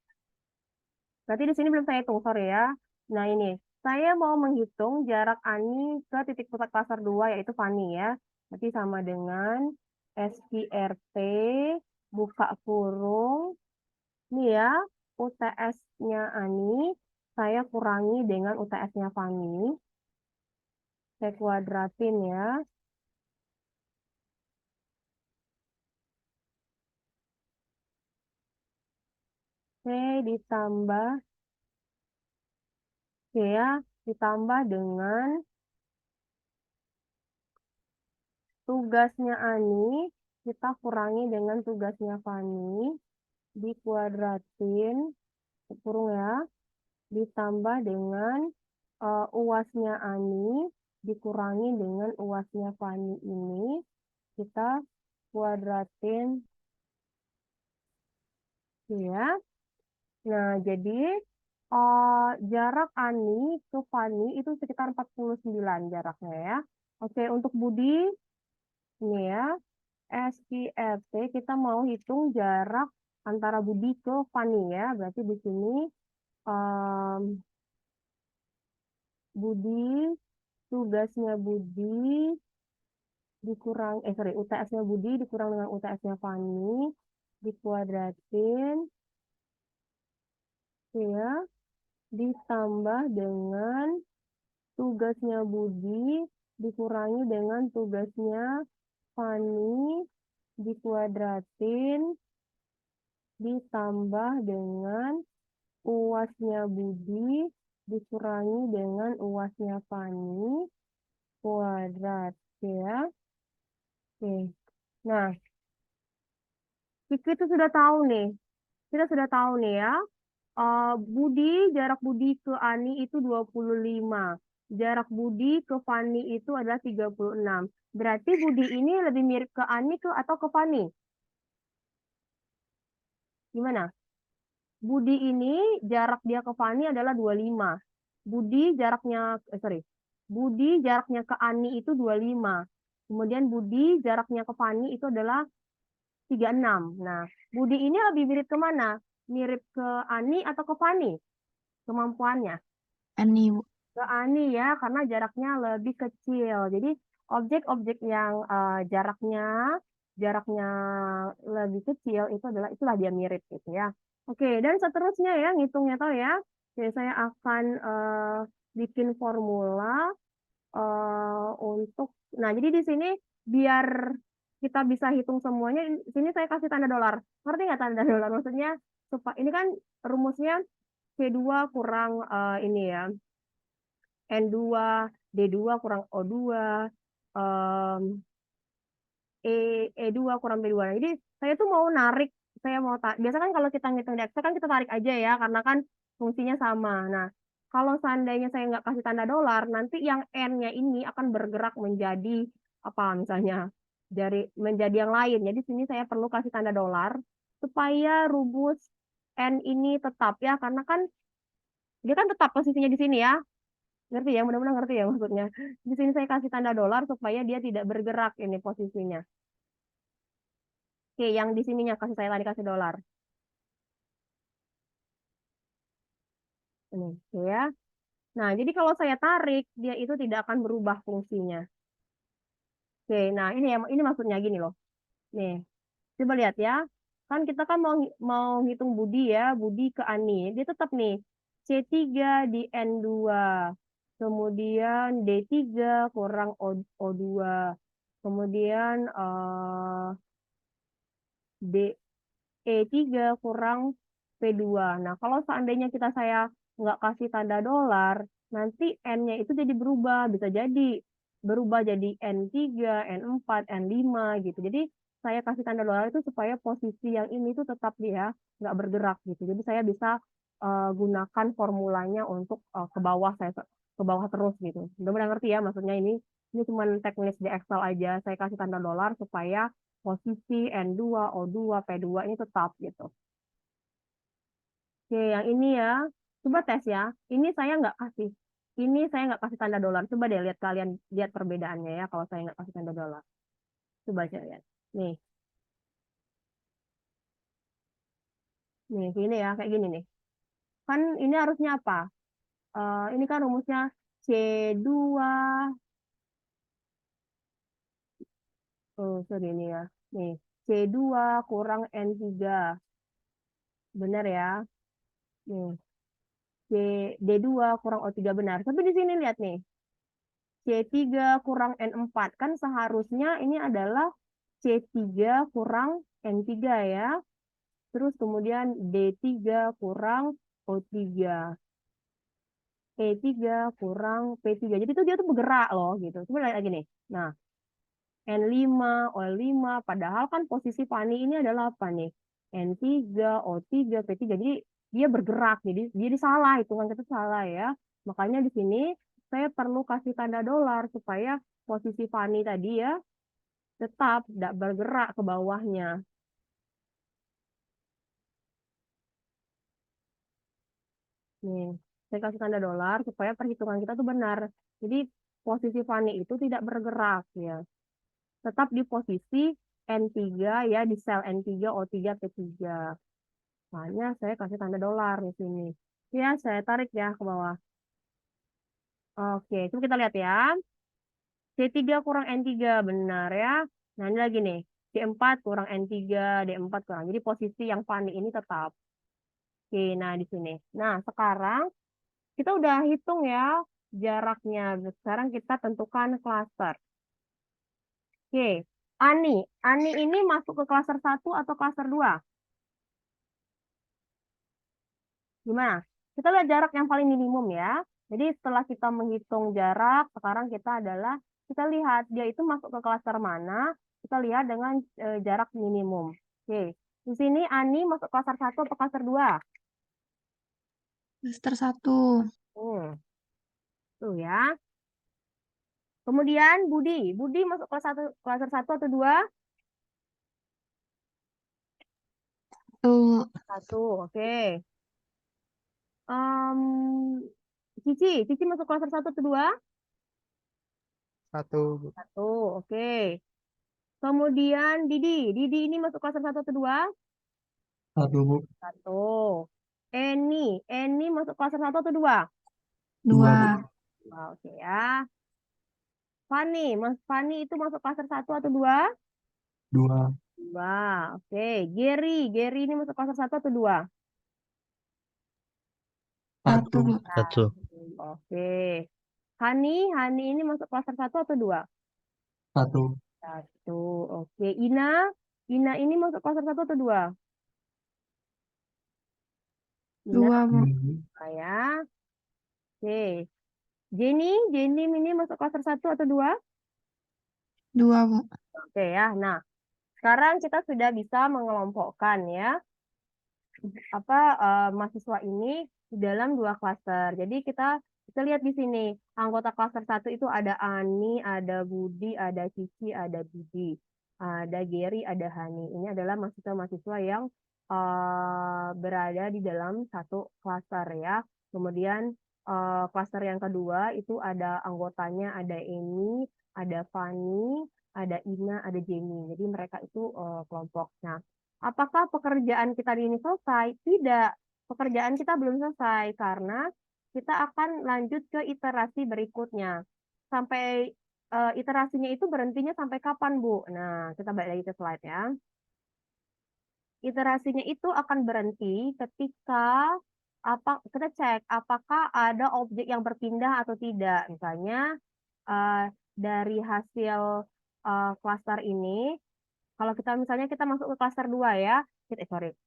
Berarti di sini belum saya hitung, sorry ya. Nah, ini. Saya mau menghitung jarak Ani ke titik pusat klaster 2, yaitu Fani ya. Berarti sama dengan SQRT, buka kurung. Ini ya, UTS-nya Ani, saya kurangi dengan UTS-nya Fani. Saya kuadratin ya. Oke, ditambah. Oke ya, ditambah dengan tugasnya Ani, kita kurangi dengan tugasnya Fani, dikuadratin, kurung ya, ditambah dengan uasnya Ani, dikurangi dengan uasnya Fani ini, kita kuadratin, ya. Nah, jadi jarak Ani ke Fani itu sekitar 49 jaraknya ya. Oke, untuk Budi, ini ya, SQRT kita mau hitung jarak antara Budi ke Fani ya. Berarti di sini em, Budi, tugasnya Budi dikurang, UTS-nya Budi dikurang dengan UTS-nya Fani, dikuadratin, ya, ditambah dengan tugasnya Budi dikurangi dengan tugasnya Fani, dikuadratin, ditambah dengan uasnya Budi dikurangi dengan uasnya Fani, kuadrat ya. Oke. Nah, kita sudah tahu nih. Kita sudah tahu nih ya. Jarak Budi ke Ani itu 25. Jarak Budi ke Fani itu adalah 36. Berarti Budi ini lebih mirip ke Ani atau ke Fani? Gimana? Budi ini jarak dia ke Fani adalah 25. Budi jaraknya, Budi jaraknya ke Ani itu 25. Kemudian Budi jaraknya ke Fani itu adalah 36. Nah, Budi ini lebih mirip ke mana? Mirip ke Ani atau ke Fani? Kemampuannya? Ani, Ke Ani ya, karena jaraknya lebih kecil. Jadi objek-objek yang jaraknya jaraknya lebih kecil itu itulah dia mirip gitu ya. Oke, dan seterusnya ya ngitungnya tahu ya. Jadi saya akan bikin formula untuk jadi di sini biar kita bisa hitung semuanya, di sini saya kasih tanda dolar. Ngerti nggak tanda dolar? Maksudnya supaya ini kan rumusnya C2 kurang ini ya. N2, D2 kurang O2, em, E2 kurang B2. Nah, jadi saya tuh mau narik, biasa kan kalau kita ngitung di Excel kan kita tarik aja ya, karena kan fungsinya sama. Nah, kalau seandainya saya nggak kasih tanda dolar, nanti yang N-nya ini akan bergerak menjadi apa misalnya menjadi yang lain. Jadi sini saya perlu kasih tanda dolar supaya rumus N ini tetap ya, karena kan dia kan tetap posisinya di sini ya. Ngerti ya, mudah-mudahan ngerti ya maksudnya. Di sini saya kasih tanda dolar supaya dia tidak bergerak ini posisinya. Oke, yang di sininya saya tadi kasih dolar. Ini, oke ya. Nah, jadi kalau saya tarik, dia itu tidak akan berubah fungsinya. Oke, nah ini maksudnya gini loh. Nih, coba lihat ya. Kan kita kan mau ngitung Budi ya, Budi ke Ani. Dia tetap nih, C3 di N2. Kemudian D3 kurang O2. Kemudian D E3 kurang P2. Nah, kalau seandainya saya nggak kasih tanda dolar, nanti N-nya itu jadi berubah. Bisa jadi berubah jadi N3, N4, N5 gitu. Jadi saya kasih tanda dolar itu supaya posisi yang ini tuh tetap dia nggak bergerak gitu. Jadi saya bisa gunakan formulanya untuk ke bawah, saya ke bawah terus gitu. Mudah-mudahan ngerti ya maksudnya ini cuma teknis di Excel aja. Saya kasih tanda dolar supaya posisi N2, O2, P2 ini tetap gitu. Oke, yang ini ya, coba tes ya. Ini saya nggak kasih tanda dolar. Coba deh lihat kalian lihat perbedaannya ya kalau saya nggak kasih tanda dolar. Coba aja lihat. Nih, nih gini ya, kayak gini nih. Kan ini harusnya apa? Ini kan rumusnya C2, oh sorry ini ya. Nih, C2 kurang N3. Benar ya? Nih, C, D2 kurang O3 benar. Tapi di sini lihat nih. C3 kurang N4. Kan seharusnya ini adalah C3 kurang N3 ya. Terus kemudian D3 kurang O3. E3 kurang P3. Jadi itu dia tuh bergerak loh gitu. Coba lihat lagi nih. Nah, N5, O5. Padahal kan posisi Fani ini adalah apa nih? N3, O3, P3. Jadi dia bergerak. Jadi salah. Hitungan kita salah ya. Makanya di sini saya perlu kasih tanda dolar supaya posisi Fani tadi ya tetap tidak bergerak ke bawahnya. Nih, saya kasih tanda dolar supaya perhitungan kita tuh benar. Jadi posisi Fani itu tidak bergerak ya. Tetap di posisi N3 ya, di sel N3, O3, P3. Makanya saya kasih tanda dolar di sini. Ya, saya tarik ya ke bawah. Oke, itu kita lihat ya. C3 kurang N3, benar ya. Nah, ini lagi nih. C4 kurang N3, D4 kurang. Jadi posisi yang Fani ini tetap. Oke, nah di sini. Nah, sekarang kita udah hitung ya jaraknya. Sekarang kita tentukan klaster. Oke, Ani. Ani ini masuk ke klaster 1 atau klaster 2? Gimana? Kita lihat jarak yang paling minimum ya. Jadi setelah kita menghitung jarak, sekarang kita lihat dia itu masuk ke klaster mana. Kita lihat dengan jarak minimum. Oke, di sini Ani masuk klaster 1 atau klaster 2? Klaster 1. Tuh ya. Kemudian Budi. Budi masuk klaster 1 atau 2? Tuh. 1, oke. Em, Cici masuk klaster 1 atau 2? Satu. 1, oke. Kemudian Didi ini masuk klaster 1 atau 2? Satu, Bu. 1. Eni masuk klaster 1 atau 2? 2. Oke ya. Fani itu masuk klaster 1 atau 2? Dua. 2, oke. Gary ini masuk klaster 1 atau 2? 1, Bu. Satu. Oke. Hani ini masuk klaster 1 atau 2? Satu. 1, oke. Ina ini masuk klaster 1 atau 2? 2, Ina, Bu. ya. Oke. Jenny ini masuk klaster 1 atau 2? 2, Bu. Oke ya. Nah, sekarang kita sudah bisa mengelompokkan ya mahasiswa ini di dalam 2 klaster. Jadi kita lihat di sini anggota klaster 1 itu ada Ani, ada Budi, ada Cici, ada Didi, ada Gary, ada Hani. Ini adalah mahasiswa-mahasiswa yang berada di dalam satu klaster ya. Kemudian klaster yang kedua itu ada anggotanya, ada Eni, ada Fani, ada Ina, ada Jenny. Jadi mereka itu kelompok. Nah, apakah pekerjaan kita ini selesai? Tidak, pekerjaan kita belum selesai karena kita akan lanjut ke iterasi berikutnya. Sampai iterasinya itu berhentinya sampai kapan, Bu? Nah, kita balik lagi ke slide ya. Iterasinya itu akan berhenti ketika kita cek apakah ada objek yang berpindah atau tidak. Misalnya dari hasil klaster ini, kalau misalnya kita masuk ke klaster 2 ya,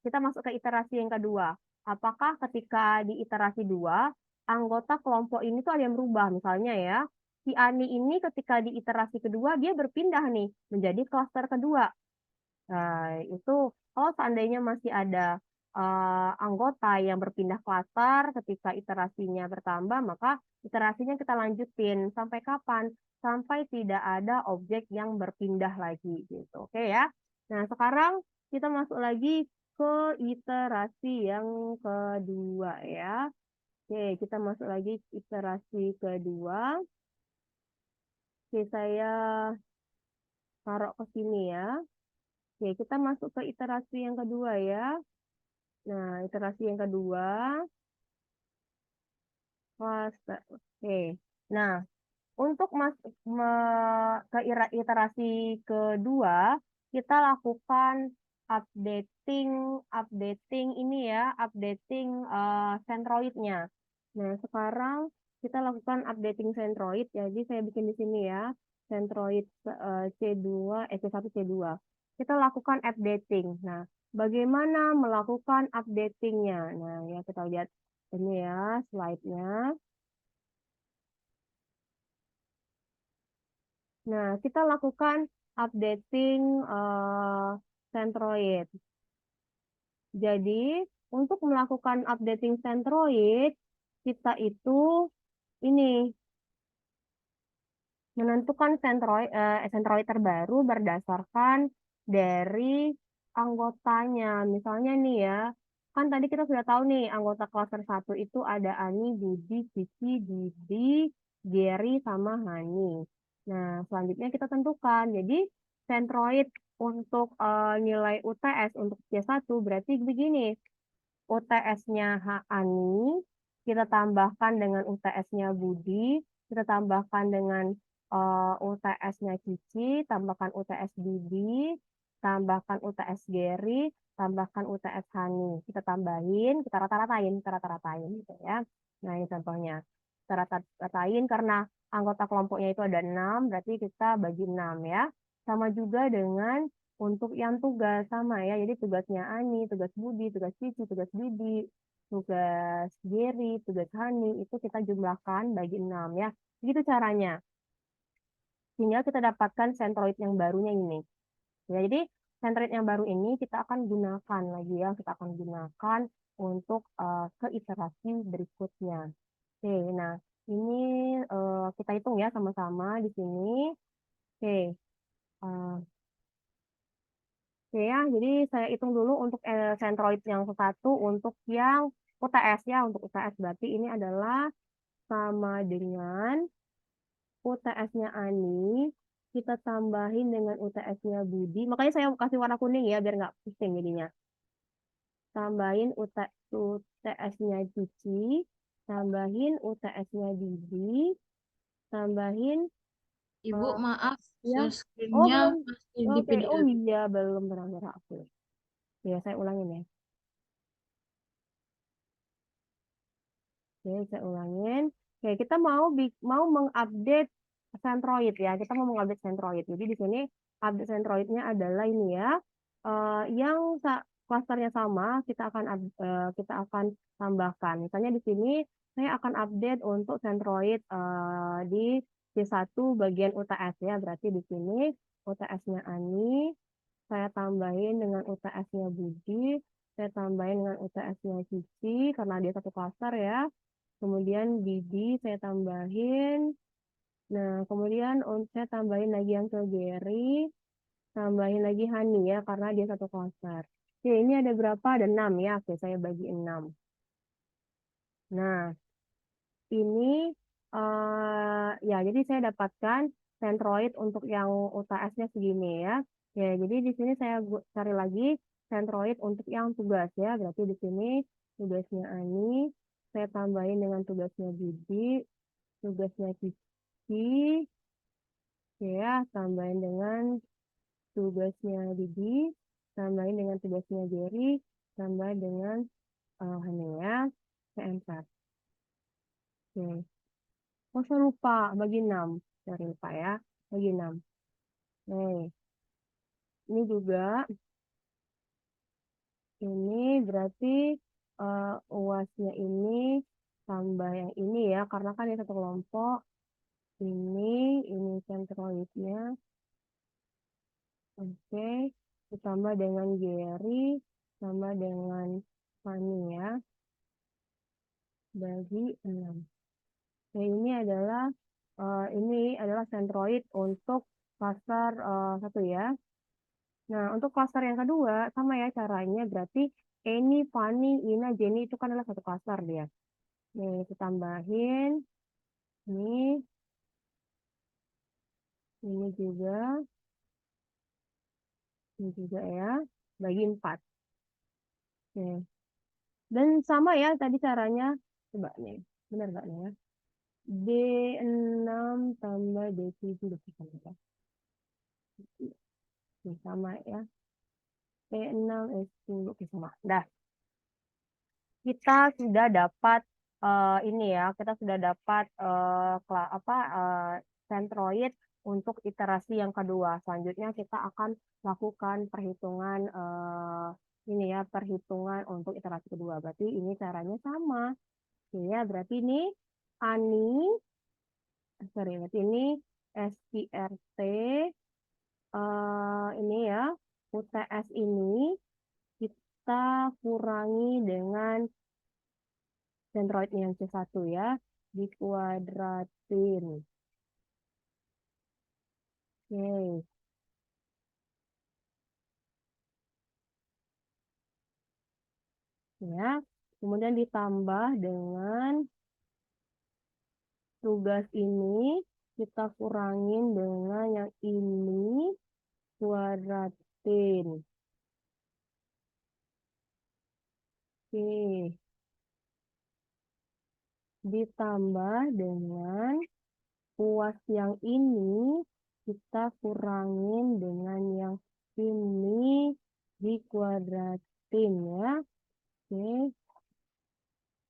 kita masuk ke iterasi yang kedua. Apakah ketika di iterasi 2, anggota kelompok ini tuh ada yang berubah. Misalnya ya, si Ani ini ketika di iterasi kedua, dia berpindah nih menjadi klaster kedua. Nah, itu kalau seandainya masih ada anggota yang berpindah klaster ketika iterasinya bertambah, maka iterasinya kita lanjutin. Sampai kapan? Sampai tidak ada objek yang berpindah lagi gitu. Oke ya. Nah, sekarang kita masuk lagi ke iterasi yang kedua ya. Oke, kita masuk lagi ke iterasi kedua. Oke, saya taruh ke sini ya. Oke, kita masuk ke iterasi yang kedua ya. Nah, iterasi yang kedua. Oke. Nah, untuk ke iterasi kedua, kita lakukan updating ini ya, updating centroidnya. Nah, sekarang kita lakukan updating centroid. Jadi saya bikin di sini ya, centroid C1 C2. Kita lakukan updating. Nah, bagaimana melakukan updatingnya? Nah, ya kita lihat ini ya slide-nya. Nah, kita lakukan updating Centroid. Jadi, untuk melakukan updating Centroid, kita itu ini menentukan Centroid terbaru berdasarkan dari anggotanya. Misalnya nih ya, kan tadi kita sudah tahu nih anggota klaster 1 itu ada Ani, Budi, Cici, Didi, Gary, sama Hani. Nah, selanjutnya kita tentukan. Jadi, centroid untuk nilai UTS untuk C1 berarti begini. UTS-nya Ani, kita tambahkan dengan UTS-nya Budi, kita tambahkan dengan UTS-nya Cici, tambahkan UTS Didi, tambahkan UTS Gary, tambahkan UTS Hani. Kita tambahin, kita rata-ratain gitu ya. Nah, ini contohnya. Kita rata-ratain karena anggota kelompoknya itu ada 6, berarti kita bagi 6 ya. Sama juga dengan untuk yang tugas sama ya. Jadi tugasnya Ani, tugas Budi, tugas Cici, tugas Didi, tugas Gary, tugas Hani itu kita jumlahkan bagi 6 ya. Begitu caranya. Sehingga kita dapatkan centroid yang barunya ini. Ya, jadi centroid yang baru ini kita akan gunakan lagi ya. Kita akan gunakan untuk ke iterasi berikutnya. Oke, nah ini kita hitung ya sama-sama di sini. Oke. eh, Oke ya, jadi saya hitung dulu untuk centroid yang satu, untuk yang UTS ya, untuk UTS berarti ini adalah sama dengan UTS-nya Ani, kita tambahin dengan UTS-nya Budi, makanya saya kasih warna kuning ya, biar nggak pusing jadinya. Tambahin UTS-nya Cici, tambahin UTS-nya Didi, tambahin, Ibu, eh, maaf, ya, share oh screen-nya belum, masih di oke, oh PDF. iya, belum benar-benar aku. Ya, saya ulangin ya. Oke, saya ulangin. Oke, kita mau mengupdate Centroid ya. Kita mau mengupdate Centroid. Jadi di sini update Centroidnya adalah ini ya. Yang klasternya sama, kita akan tambahkan. Misalnya di sini saya akan update untuk Centroid di C1 bagian UTS ya. Berarti di sini UTS-nya Ani, saya tambahin dengan UTS-nya Budi, saya tambahin dengan UTS-nya Cici karena dia satu klaster ya. Kemudian Didi saya tambahin. Nah, kemudian saya tambahin lagi yang ke Gary. Tambahin lagi Hani ya, karena dia satu klaster. Oke, ini ada berapa? Ada 6 ya. Oke, saya bagi 6. Nah, ini ya, jadi saya dapatkan centroid untuk yang UTS-nya segini ya. Ya, jadi di sini saya cari lagi centroid untuk yang tugas ya. Berarti di sini tugasnya Ani, saya tambahin dengan tugasnya Budi, tugasnya Kiki, ya, tambahin dengan tugasnya Didi, tambahin dengan tugasnya Jerry, tambah dengan Hania, PN4. Oke. Oh, saya lupa, bagi 6. Sorry, lupa ya, bagi 6. Nih, ini juga, ini berarti UASnya ini tambah yang ini ya, karena kan ini satu kelompok. Ini sentroidnya. Oke, ditambah dengan Gary, tambah dengan Fanny ya, bagi 6. Nah, ini adalah sentroid untuk klaster 1 ya. Nah, untuk klaster yang kedua, sama ya caranya, berarti Eni, Fanny, Ina, Jenny itu kan adalah satu klaster dia. Nih, kita tambahin. Ini juga. Ini juga ya, bagi 4. Oke. Dan sama ya tadi caranya, coba nih, benar nggak nih ya? D6 tambah D7, bisa nggak? Oke, sama ya. P6, S10, oke sama. Dah, kita sudah dapat ini ya, kita sudah dapat sentroid untuk iterasi yang kedua. Selanjutnya kita akan lakukan perhitungan ini ya, perhitungan untuk iterasi kedua. Berarti ini caranya sama. Oke ya, berarti ini berarti ini SPRT ini ya, UTS ini kita kurangi dengan sentroid yang C1 ya, dikuadratin. Oke. Ya, kemudian ditambah dengan tugas ini, kita kurangin dengan yang ini, kuadratin. Oke. Ditambah dengan UAS yang ini, kita kurangin dengan yang ini, dikuadratin ya. Oke.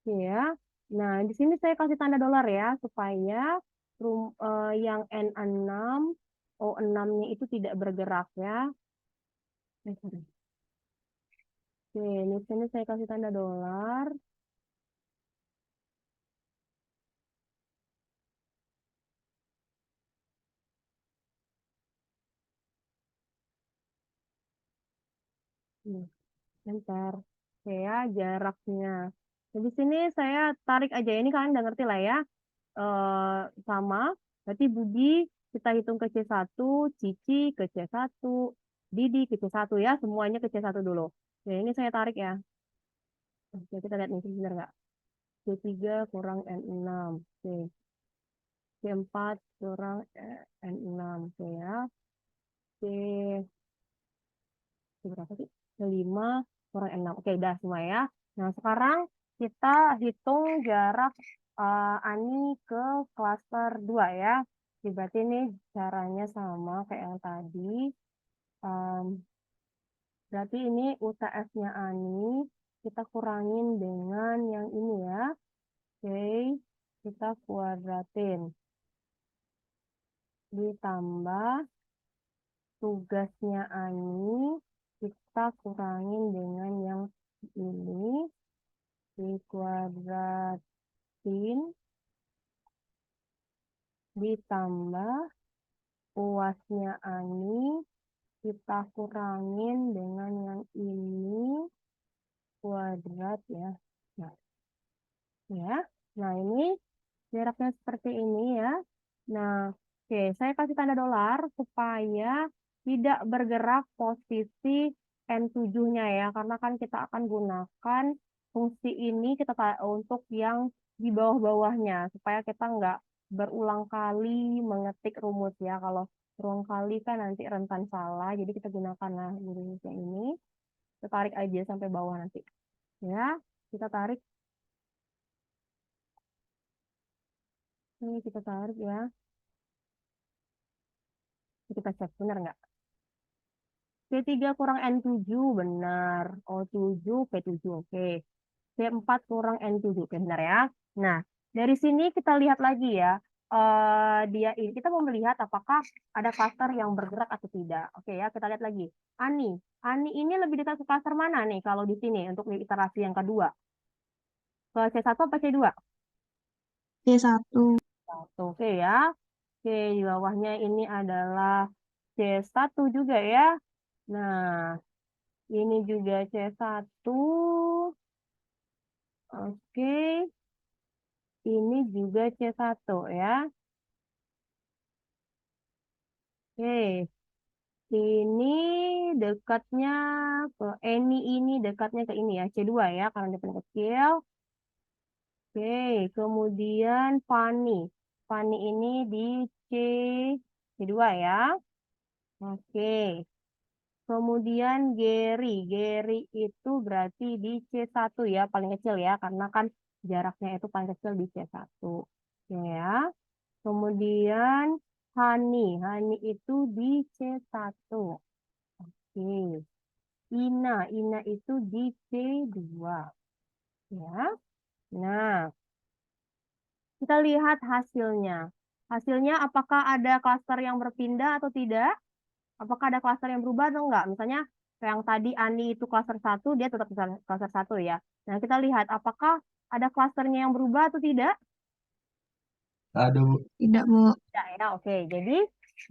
Oke ya. Nah, di sini saya kasih tanda dolar ya, supaya yang N6, O6-nya itu tidak bergerak ya. Sorry. Oke, di sini saya kasih tanda dolar. Bentar. Oke ya, jaraknya. Nah, di sini saya tarik aja, ini kalian udah ngerti lah ya. Sama, berarti Budi kita hitung ke C1, Cici ke C1, Didi ke C1 ya, semuanya ke C1 dulu. Oke, ini saya tarik ya. Oke, kita lihat nih, benar nggak? C3 kurang N6. Oke. C4 kurang N6. Oke ya. C, berapa sih? C5 kurang N6. Oke, udah semua ya. Nah, sekarang kita hitung jarak Ani ke klaster 2 ya. Berarti ini caranya sama kayak yang tadi. Berarti ini UTS-nya Ani. Kita kurangin dengan yang ini ya. Oke, kita kuadratin. Ditambah tugasnya Ani, kita kurangin dengan yang ini, dikuadratin, ditambah UASnya Ani, kita kurangin dengan yang ini, kuadrat ya. Nah ini jaraknya seperti ini ya. Nah, oke, saya kasih tanda dolar supaya tidak bergerak posisi N7-nya ya, karena kan kita akan gunakan fungsi ini untuk yang di bawah-bawahnya, supaya kita nggak berulang kali mengetik rumus ya. Kalau berulang kali kan nanti rentan salah, jadi kita gunakanlah rumus yang ini. Kita tarik aja sampai bawah nanti. Ya, kita tarik. Ini kita tarik ya. Kita cek benar nggak? P3 kurang N7 benar. O7 P7 oke. P4 kurang N7 oke benar ya. Nah, dari sini kita lihat lagi ya. Dia ini kita mau melihat apakah ada klaster yang bergerak atau tidak. Oke ya, kita lihat lagi. Ani. Ani ini lebih dekat ke klaster mana nih kalau di sini untuk di iterasi yang kedua? Ke C1 apa C2? C1. Oke ya. Oke, di bawahnya ini adalah C1 juga ya. Nah, ini juga C1. Oke, ini juga C1 ya. Oke, ini dekatnya ke ini dekatnya ke ini ya, C2 ya, karena dia paling kecil. Oke, kemudian Fani. Fani ini di C2 ya. Oke. Kemudian Gary. Gary itu berarti di C1 ya, paling kecil ya, karena kan jaraknya itu paling kecil di C1. Oke ya. Kemudian Hani. Hani itu di C1. Oke. Ina. Ina itu di C2. Ya. Nah, kita lihat hasilnya. Hasilnya apakah ada klaster yang berpindah atau tidak? Apakah ada klaster yang berubah atau enggak? Misalnya yang tadi Ani itu klaster 1, dia tetap klaster 1 ya. Nah, kita lihat apakah ada klasternya yang berubah atau tidak? Ada, Bu. Tidak, Bu. Tidak ya, oke. Jadi,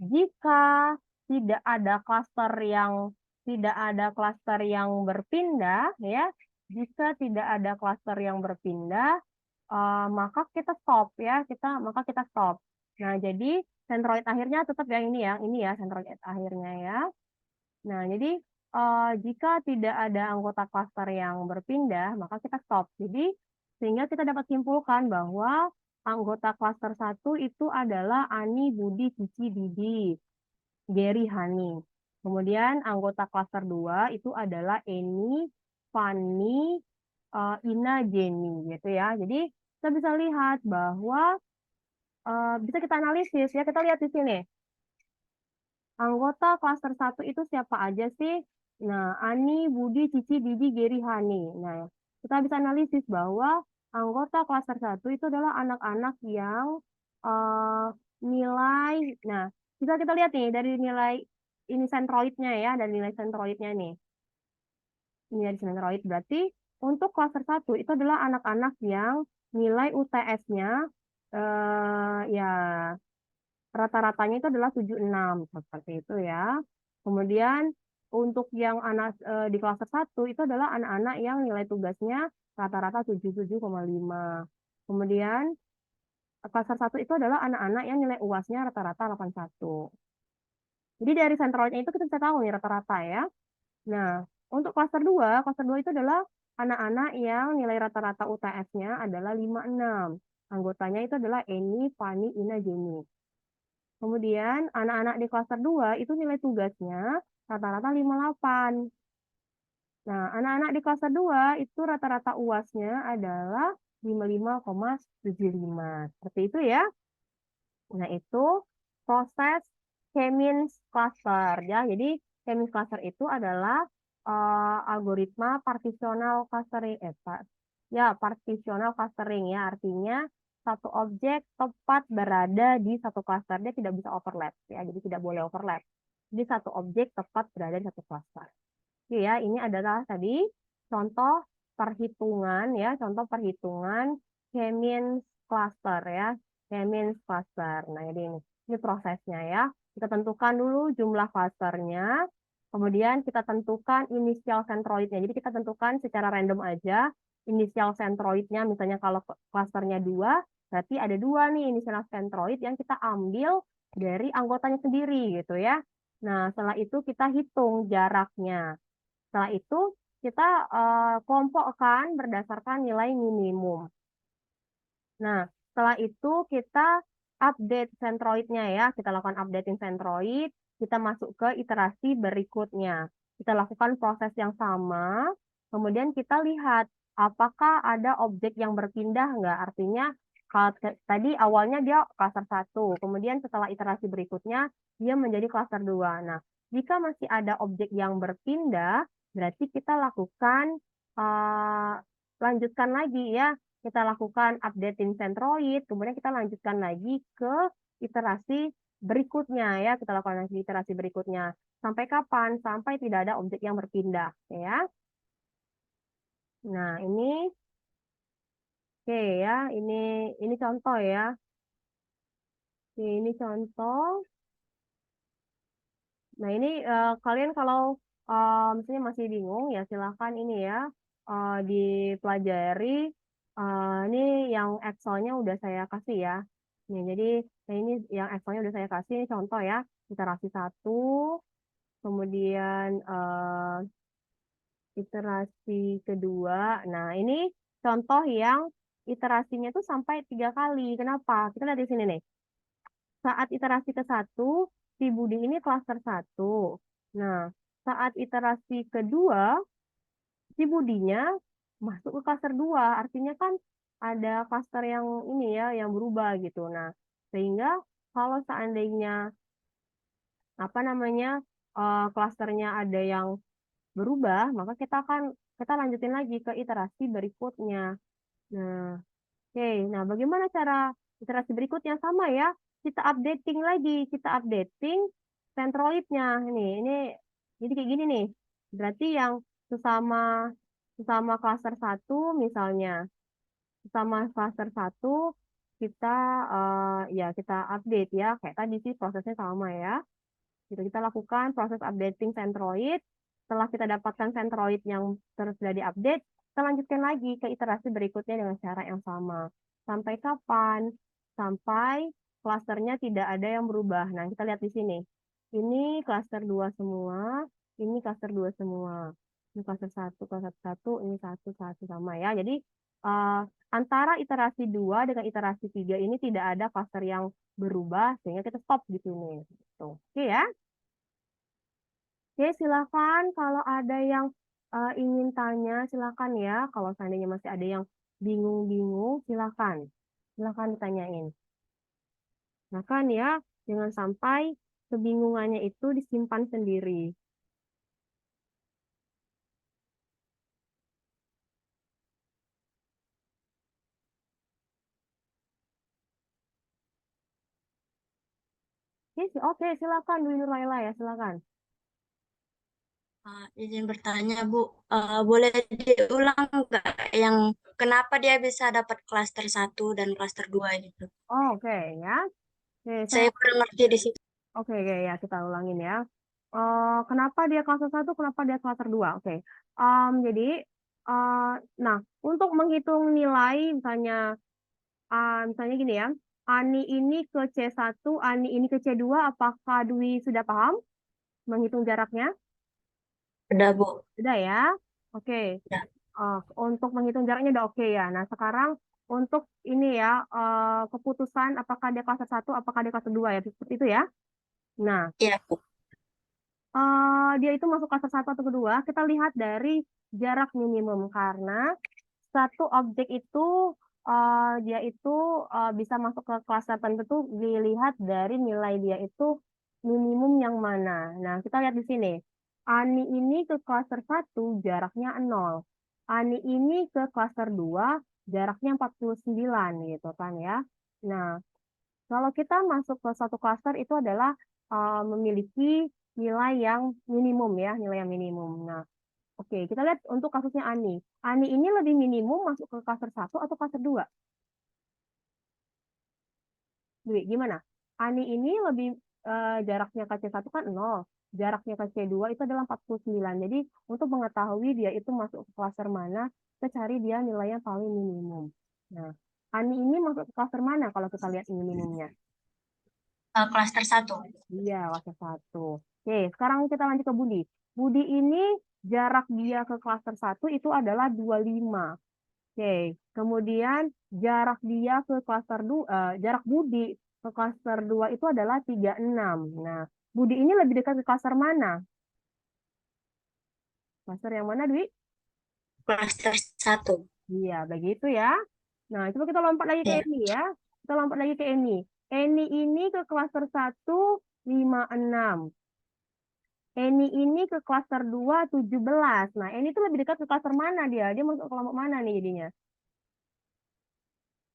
jika tidak ada klaster yang berpindah ya, jika tidak ada klaster yang berpindah, maka kita stop ya, maka kita stop. Nah, jadi sentroid akhirnya tetap yang ini ya sentroid akhirnya ya. Nah, jadi jika tidak ada anggota klaster yang berpindah, maka kita stop. Jadi, sehingga kita dapat simpulkan bahwa anggota klaster 1 itu adalah Ani, Budi, Cici, Didi, Gary, Hani. Kemudian anggota klaster 2 itu adalah Eni, Fanny, Ina, Jenny gitu ya. Jadi, kita bisa lihat bahwa bisa kita analisis ya. Kita lihat di sini. Anggota klaster 1 itu siapa aja sih? Nah, Ani, Budi, Cici, Didi, Gary, Hani. Nah, kita bisa analisis bahwa anggota klaster 1 itu adalah anak-anak yang eh, nilai, nah, bisa kita lihat nih dari nilai ini sentroidnya ya, dari nilai sentroidnya nih. Ini dari sentroid berarti untuk klaster 1 itu adalah anak-anak yang nilai UTS-nya ya rata-ratanya itu adalah 76 seperti itu ya. Kemudian untuk yang anak di klaster 1 itu adalah anak-anak yang nilai tugasnya rata-rata 77,5. Kemudian klaster 1 itu adalah anak-anak yang nilai UAS-nya rata-rata 81. Jadi dari sentroidnya itu kita bisa tahu nih rata-rata ya. Nah, untuk klaster 2 itu adalah anak-anak yang nilai rata-rata UTS-nya adalah 56. Anggotanya itu adalah Eni, Fani, Ina, Jenny. Kemudian anak-anak di klaster 2 itu nilai tugasnya rata-rata 58. Nah, anak-anak di klaster 2 itu rata-rata UAS-nya adalah 55,75. Seperti itu ya. Nah, itu proses K-means cluster ya. Jadi K-means cluster itu adalah algoritma partitional clustering partitional clustering ya. Artinya satu objek tepat berada di satu cluster, dia tidak bisa overlap ya. Jadi tidak boleh overlap. Jadi satu objek tepat berada di satu cluster. Oke ya, ini adalah tadi contoh perhitungan ya, contoh perhitungan K-means cluster ya. K-means cluster. Nah, jadi ini prosesnya ya. Kita tentukan dulu jumlah clusternya. Kemudian kita tentukan inisial centroidnya. Jadi kita tentukan secara random aja inisial centroidnya. Misalnya kalau clusternya 2, berarti ada 2 nih inisial centroid yang kita ambil dari anggotanya sendiri gitu ya. Nah, setelah itu kita hitung jaraknya. Setelah itu kita kelompokkan berdasarkan nilai minimum. Nah, setelah itu kita update centroidnya ya. Kita lakukan updating centroid, kita masuk ke iterasi berikutnya. Kita lakukan proses yang sama, kemudian kita lihat apakah ada objek yang berpindah nggak. Artinya tadi awalnya dia klaster 1, kemudian setelah iterasi berikutnya dia menjadi klaster 2. Nah, jika masih ada objek yang berpindah, berarti kita lakukan lanjutkan lagi ya. Kita lakukan updating centroid, kemudian kita lanjutkan lagi ke iterasi berikutnya ya. Kita lakukan lagi iterasi berikutnya. Sampai kapan? Sampai tidak ada objek yang berpindah ya. Nah, ini oke ya, ini contoh ya. Oke, ini contoh. Nah, ini kalian kalau misalnya masih bingung ya silahkan ini ya dipelajari. Ini yang Excel-nya udah saya kasih ya. Nih, jadi ini yang Excel-nya udah saya kasih. Ini contoh ya, iterasi 1, kemudian iterasi kedua. Nah, ini contoh yang iterasinya tuh sampai 3 kali. Kenapa? Kita lihat di sini nih. Saat iterasi ke-1, si Budi ini klaster 1. Nah, saat iterasi kedua, si Budinya masuk ke klaster 2. Artinya kan ada klaster yang ini ya, yang berubah gitu. Nah, sehingga kalau seandainya apa namanya klasternya ada yang berubah, maka kita lanjutin lagi ke iterasi berikutnya. Nah, oke. Nah, bagaimana cara iterasi berikutnya? Sama ya, kita updating centroidnya. Jadi kayak gini nih. Berarti yang sesama sesama klaster 1 misalnya, sesama klaster 1 kita ya kita update ya. Kayak tadi sih prosesnya sama ya. Gitu, kita lakukan proses updating centroid. Setelah kita dapatkan centroid yang terus sudah diupdate, kita lanjutkan lagi ke iterasi berikutnya dengan cara yang sama. Sampai kapan? Sampai klasternya tidak ada yang berubah. Nah, kita lihat di sini. Ini klaster 2 semua, ini klaster 2 semua. Ini klaster 1, klaster 1, ini 1 sama ya. Jadi eh, antara iterasi 2 dengan iterasi 3 ini tidak ada klaster yang berubah, sehingga kita stop di sini. Tuh. Oke ya. Oke, silakan kalau ada yang ingin tanya, silakan ya. Kalau seandainya masih ada yang bingung-bingung, silakan. Silakan ditanyain. Nah kan ya, jangan sampai kebingungannya itu disimpan sendiri. Oke, silakan Dwi Nurlaila ya, silakan. Izin bertanya, Bu. Boleh diulang nggak yang kenapa dia bisa dapat klaster 1 dan klaster 2 gitu? Oh, oke ya. Oke, Saya kurang ngerti di situ. oke ya, kita ulangin ya. Kenapa dia klaster 1, kenapa dia klaster 2? Oke. Jadi, eh, nah, untuk menghitung nilai, misalnya gini ya, Ani ini ke C1, Ani ini ke C2, apakah Dwi sudah paham menghitung jaraknya? Udah, Bu. Sudah ya? Oke. Udah. Untuk menghitung jaraknya udah oke ya. Nah, sekarang untuk ini ya, keputusan apakah dia klaster 1, apakah dia klaster 2 ya, seperti itu ya. Nah, Iya, Bu. dia itu masuk klaster 1 atau kedua, kita lihat dari jarak minimum karena satu objek itu dia itu bisa masuk ke klaster tertentu dilihat dari nilai dia itu minimum yang mana. Nah, kita lihat di sini. Ani ini ke klaster 1 jaraknya 0. Ani ini ke klaster 2 jaraknya 49 gitu kan ya. Nah, kalau kita masuk ke satu klaster itu adalah memiliki nilai yang minimum ya, nilai yang minimum. Nah, oke, kita lihat untuk kasusnya Ani. Ani ini lebih minimum masuk ke klaster 1 atau klaster 2? Dwi, gimana? Ani ini lebih jaraknya ke C1 kan 0. Jaraknya ke C2 itu adalah 49. Jadi, untuk mengetahui dia itu masuk ke klaster mana, kita cari dia nilainya paling minimum. Nah, Ani ini masuk ke klaster mana kalau kita lihat ini minimumnya? Klaster 1. Iya, klaster 1. Oke, sekarang kita lanjut ke Budi. Budi ini jarak dia ke klaster 1 itu adalah 25. Oke, kemudian jarak dia ke klaster 2, jarak Budi ke klaster 2 itu adalah 36. Nah, Budi ini lebih dekat ke klaster mana? Klaster yang mana, Dwi? Klaster 1. Iya, begitu ya. Nah, coba kita lompat lagi ke Ya. Eni ya. Kita lompat lagi ke Eni. Eni ini ke klaster 1, 5, 6. Eni ini ke klaster 2, 17. Nah, Eni itu lebih dekat ke klaster mana dia? Dia masuk ke kelompok mana nih jadinya?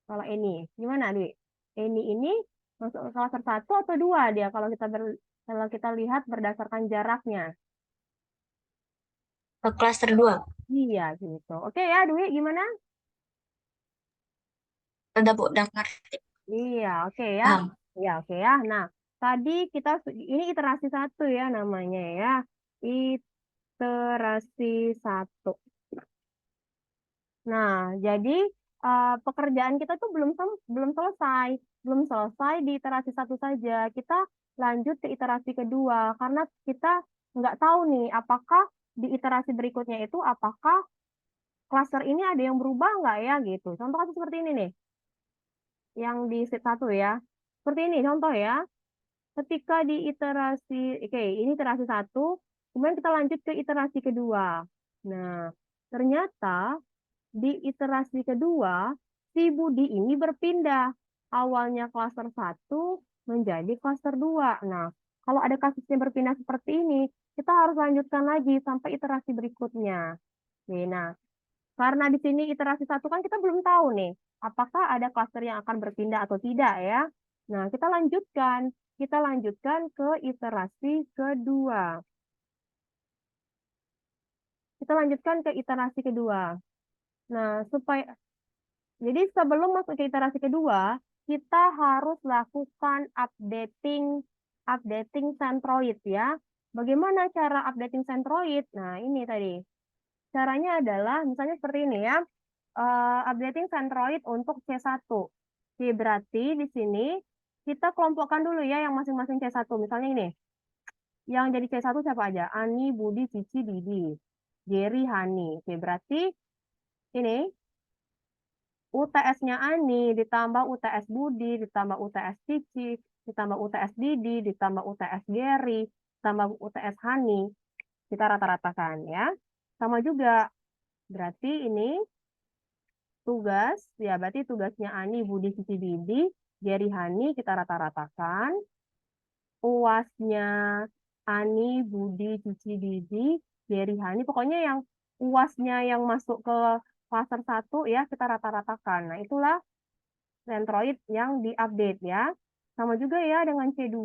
Kalau Eni, gimana, Dwi? Eni ini masuk ke klaster 1 atau 2 dia kalau kita lihat berdasarkan jaraknya. Ke klaster 2. Iya, gitu. Oke ya, Dwi, gimana? Udah ngerti. Iya, oke ya. Paham. Iya, oke ya. Nah, tadi ini iterasi 1 ya namanya ya. Iterasi 1. Nah, jadi pekerjaan kita tuh belum selesai. Belum selesai di iterasi 1 saja. Kita lanjut ke iterasi kedua. Karena kita nggak tahu nih, apakah di iterasi berikutnya itu, apakah klaster ini ada yang berubah nggak ya gitu. Contoh kasus seperti ini nih, yang di set 1 ya. Seperti ini contoh ya. Ketika di iterasi, oke, ini iterasi 1, kemudian kita lanjut ke iterasi kedua. Nah, ternyata di iterasi kedua, si Budi ini berpindah. Awalnya klaster 1 menjadi klaster 2. Nah, kalau ada kasusnya berpindah seperti ini, kita harus lanjutkan lagi sampai iterasi berikutnya. Oke, nah, karena di sini iterasi 1 kan kita belum tahu nih, apakah ada klaster yang akan berpindah atau tidak ya. Nah, kita lanjutkan. Kita lanjutkan ke iterasi kedua. Kita lanjutkan ke iterasi kedua. Nah, jadi sebelum masuk ke iterasi kedua, kita harus lakukan updating centroid ya. Bagaimana cara updating centroid? Nah, ini tadi. Caranya adalah misalnya seperti ini ya. Updating centroid untuk C1. Oke, berarti di sini kita kelompokkan dulu ya yang masing-masing C1. Misalnya ini. Yang jadi C1 siapa aja? Ani, Budi, Cici, Didi. Jerry, Hani. Oke, berarti ini UTS-nya Ani ditambah UTS Budi, ditambah UTS Cici, ditambah UTS Didi, ditambah UTS Gary, ditambah UTS Hani. Kita rata-ratakan ya. Sama juga, berarti ini tugas, ya berarti tugasnya Ani, Budi, Cici, Didi, Gary, Hani, kita rata-ratakan. UAS-nya Ani, Budi, Cici, Didi, Gary, Hani. Pokoknya yang UAS-nya yang masuk ke klaster 1 ya, kita rata-ratakan. Nah, itulah Centroid yang diupdate ya. Sama juga ya dengan C2,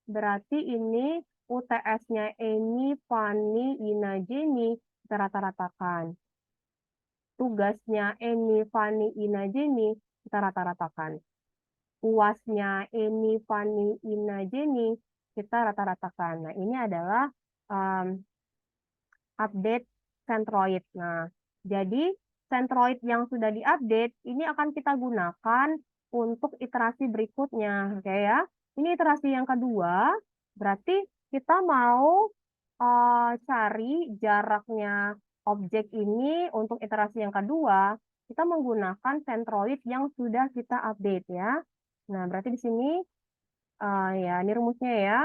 berarti ini UTS-nya Eni, Fani, Ina, Jenny, kita rata-ratakan. Tugasnya Eni, Fani, Ina, Jenny, kita rata-ratakan. UAS-nya Eni, Fani, Ina, Jenny, kita rata-ratakan. Nah, ini adalah update Centroid. Nah, jadi Centroid yang sudah diupdate ini akan kita gunakan untuk iterasi berikutnya. Oke ya. Ini iterasi yang kedua, berarti kita mau cari jaraknya objek ini untuk iterasi yang kedua, kita menggunakan Centroid yang sudah kita update ya. Nah, berarti di sini ya ini rumusnya ya.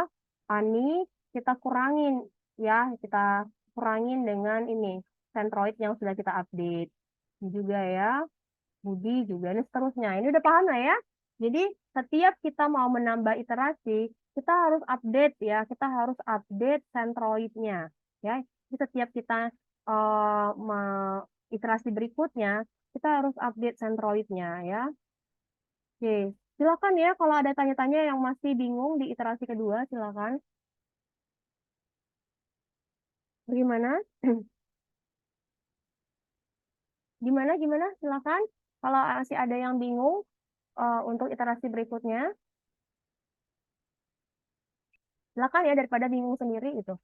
Ani kita kurangin ya, kita kurangin dengan ini Centroid yang sudah kita update. Ini juga ya, Budi juga, ini seterusnya. Ini udah paham lah ya. Jadi setiap kita mau menambah iterasi, kita harus update ya, kita harus update Centroidnya ya. Jadi setiap kita iterasi berikutnya, kita harus update Centroidnya ya. Oke, silakan ya kalau ada tanya-tanya yang masih bingung di iterasi kedua, silakan. Bagaimana? Gimana? Silakan. Kalau masih ada yang bingung untuk iterasi berikutnya, silakan ya daripada bingung sendiri itu.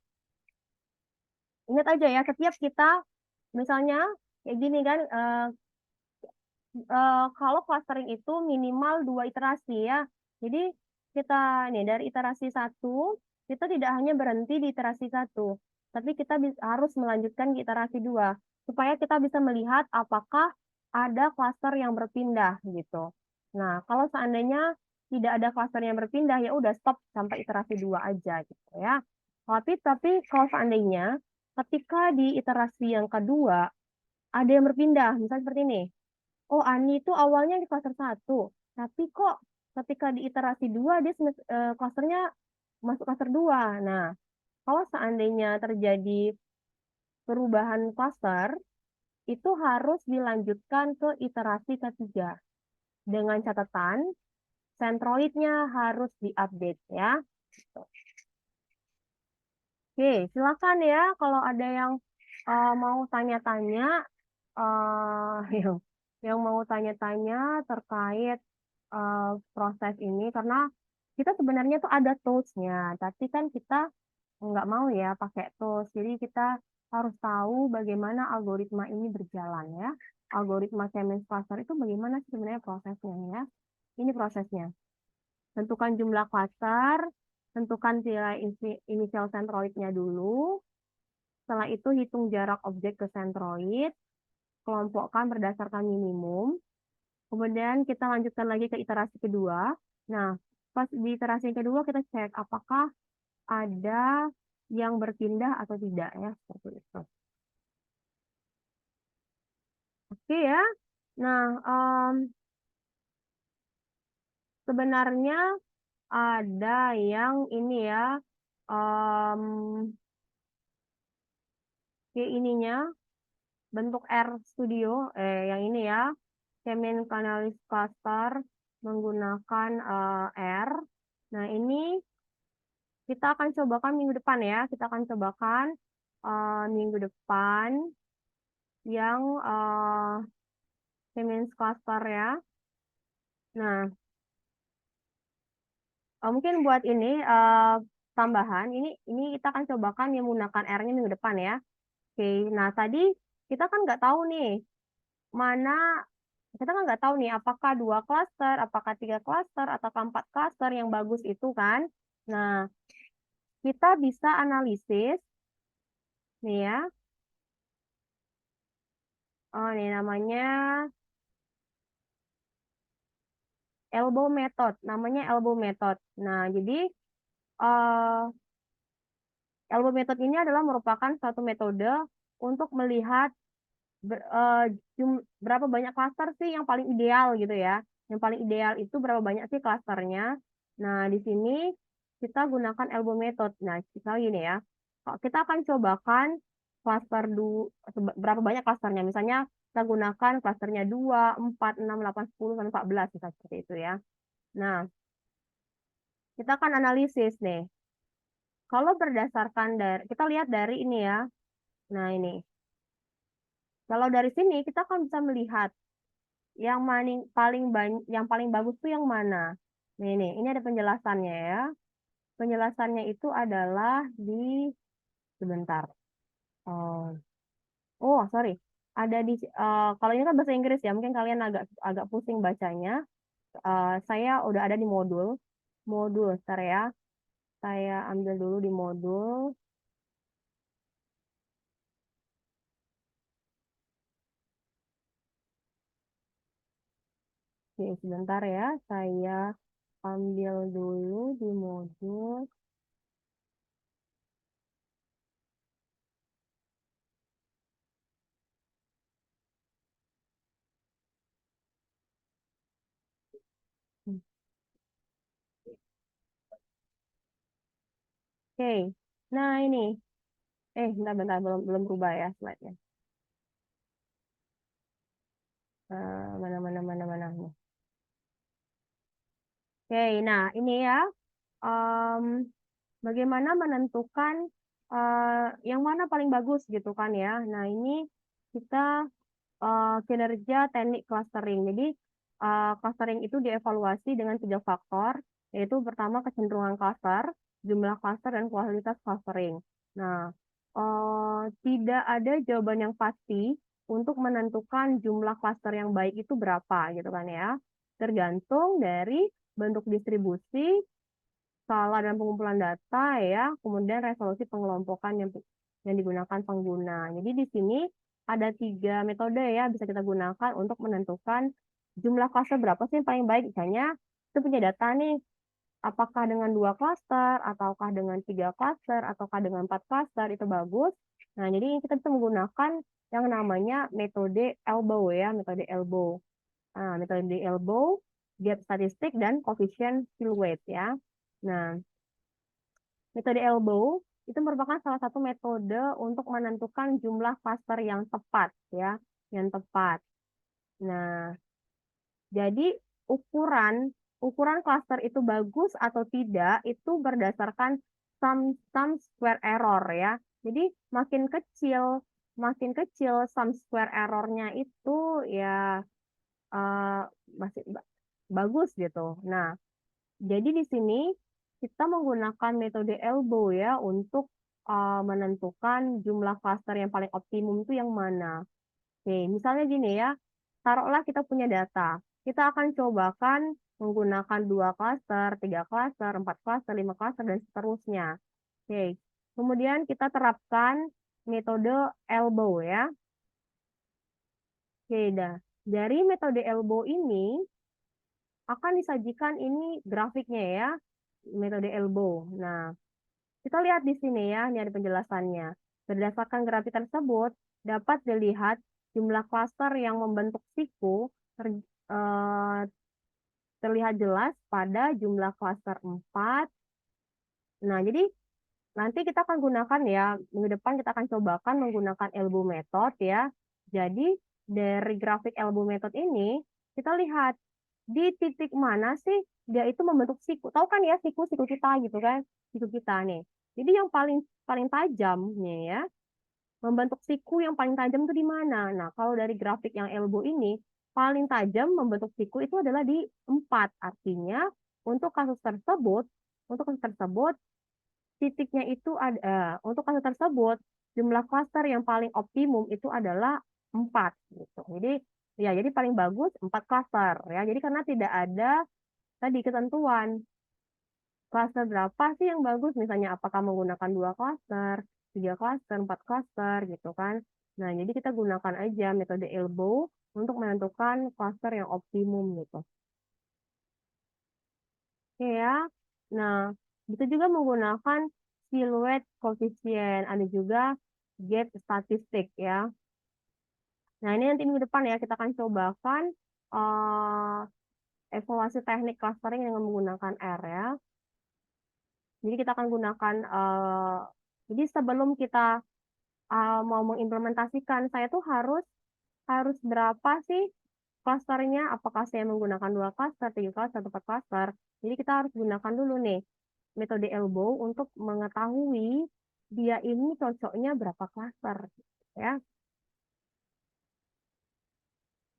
Ingat aja ya, setiap kita misalnya kayak gini kan, kalau clustering itu minimal 2 iterasi ya. Jadi kita nih dari iterasi 1, kita tidak hanya berhenti di iterasi 1, tapi kita harus melanjutkan ke iterasi 2 supaya kita bisa melihat apakah ada cluster yang berpindah gitu. Nah, kalau seandainya tidak ada cluster yang berpindah ya udah stop sampai iterasi 2 aja gitu ya. Tapi kalau seandainya ketika di iterasi yang kedua ada yang berpindah, misalnya seperti ini. oh Ani itu awalnya di klaster 1, tapi kok ketika di iterasi 2 dia klasternya masuk klaster 2. Nah, kalau seandainya terjadi perubahan klaster, itu harus dilanjutkan ke iterasi ketiga. Dengan catatan, sentroidnya harus diupdate ya. Oke, silakan ya kalau ada yang mau tanya-tanya, yang mau tanya-tanya terkait proses ini, karena kita sebenarnya tuh ada tools-nya, tapi kan kita nggak mau ya pakai tools. Jadi kita harus tahu bagaimana algoritma ini berjalan ya. Algoritma Siemens cluster itu bagaimana sih sebenarnya prosesnya ya. Ini prosesnya. Tentukan jumlah cluster, tentukan nilai inisial sentroidnya dulu. Setelah itu hitung jarak objek ke sentroid, kelompokkan berdasarkan minimum. Kemudian kita lanjutkan lagi ke iterasi kedua. Nah, pas di iterasi kedua kita cek apakah ada yang berpindah atau tidak ya, seperti itu. Oke ya. Nah, sebenarnya ada yang ini ya, ininya bentuk R Studio, yang ini ya, Siemens Canalys Cluster menggunakan R. Nah, ini kita akan cobakan minggu depan ya. Kita akan cobakan minggu depan yang Siemens Cluster ya. Nah, mungkin buat ini tambahan, ini kita akan cobakan yang menggunakan R-nya minggu depan ya. Oke, nah tadi kita kan nggak tahu nih mana, kita kan nggak tahu nih apakah 2 klaster, apakah 3 klaster, atau 4 klaster yang bagus itu kan. Nah, kita bisa analisis nih ya. Oh, ini namanya elbow method, namanya elbow method. Nah, jadi elbow method ini adalah merupakan suatu metode untuk melihat berapa banyak klaster sih yang paling ideal gitu ya. Yang paling ideal itu berapa banyak sih klasternya. Nah, di sini kita gunakan elbow method. Nah, misalnya gini ya. Kita akan cobakan klaster berapa banyak klasternya. Misalnya kita gunakan klasternya 2, 4, 6, 8, 10, sampai 14 misalnya seperti itu ya. Nah, kita akan analisis nih. Kalau berdasarkan dari, kita lihat dari ini ya. Nah, ini. Kalau dari sini kita akan bisa melihat yang yang paling bagus tuh yang mana. Ini ada penjelasannya ya. Penjelasannya itu adalah di sebentar. Sorry. Ada di kalau ini kan bahasa Inggris ya, mungkin kalian agak agak pusing bacanya. Saya udah ada di modul, ntar ya. Saya ambil dulu di modul. Oke, sebentar ya. Saya ambil dulu di modul. Oke. Nah, ini. Bentar, belum berubah ya slide-nya. Mana. Oke, nah ini ya. Bagaimana menentukan yang mana paling bagus gitu kan ya. Nah, ini kita kinerja teknik clustering. Jadi, clustering itu dievaluasi dengan 3 faktor, yaitu pertama kecenderungan cluster, jumlah cluster, dan kualitas clustering. Nah, tidak ada jawaban yang pasti untuk menentukan jumlah cluster yang baik itu berapa gitu kan ya. Tergantung dari bentuk distribusi, skala dan pengumpulan data ya, kemudian resolusi pengelompokan yang digunakan pengguna. Jadi di sini ada 3 metode ya bisa kita gunakan untuk menentukan jumlah klaster berapa sih yang paling baik. Misalnya kita punya data nih, apakah dengan 2 klaster, ataukah dengan 3 klaster, ataukah dengan 4 klaster itu bagus. Nah, jadi kita bisa menggunakan yang namanya metode elbow ya, metode elbow. metode elbow, gap statistik, dan coefficient silhouette ya. Nah, metode elbow itu merupakan salah satu metode untuk menentukan jumlah klaster yang tepat ya, yang tepat. Nah, jadi ukuran klaster itu bagus atau tidak itu berdasarkan sum square error ya. Jadi makin kecil sum square errornya itu ya eh, masih bagus gitu. Nah, jadi di sini kita menggunakan metode elbow ya untuk menentukan jumlah klaster yang paling optimum itu yang mana. Oke, misalnya gini ya, taruhlah kita punya data. Kita akan cobakan menggunakan 2 klaster, 3 klaster, 4 klaster, 5 klaster, dan seterusnya. Oke, kemudian kita terapkan metode elbow ya. Oke, dah. Dari metode elbow ini akan disajikan ini grafiknya ya, metode elbow. Nah, kita lihat di sini ya, ini ada penjelasannya. Berdasarkan grafik tersebut, dapat dilihat jumlah klaster yang membentuk siku eh, terlihat jelas pada jumlah klaster 4. Nah, jadi nanti kita akan gunakan ya, minggu depan kita akan cobakan menggunakan elbow method ya. Jadi dari grafik elbow method ini, kita lihat di titik mana sih dia itu membentuk siku. Tahu kan ya siku kita gitu kan, siku kita nih. Jadi yang paling paling tajamnya ya, membentuk siku yang paling tajam itu di mana? Nah, kalau dari grafik yang elbow ini, paling tajam membentuk siku itu adalah di 4. Artinya, untuk kasus tersebut, titiknya itu ada, untuk kasus tersebut, jumlah klaster yang paling optimum itu adalah 4. Gitu. Jadi, ya, jadi paling bagus 4 klaster. Ya. Jadi karena tidak ada tadi ketentuan klaster berapa sih yang bagus, misalnya apakah menggunakan 2 klaster, 3 klaster, 4 klaster, gitu kan. Nah, jadi kita gunakan aja metode elbow untuk menentukan klaster yang optimum gitu. Oke ya. Nah, bisa juga menggunakan silhouette coefficient, ada juga gap statistik ya. Nah, ini nanti minggu depan ya kita akan cobakan evaluasi teknik clustering dengan menggunakan R ya. Jadi kita akan gunakan, jadi sebelum kita mau mengimplementasikan, saya tuh harus berapa sih klasternya? Apakah saya menggunakan 2 klaster, 3 klaster, 4 klaster? Jadi kita harus gunakan dulu nih metode elbow untuk mengetahui dia ini cocoknya berapa klaster, ya.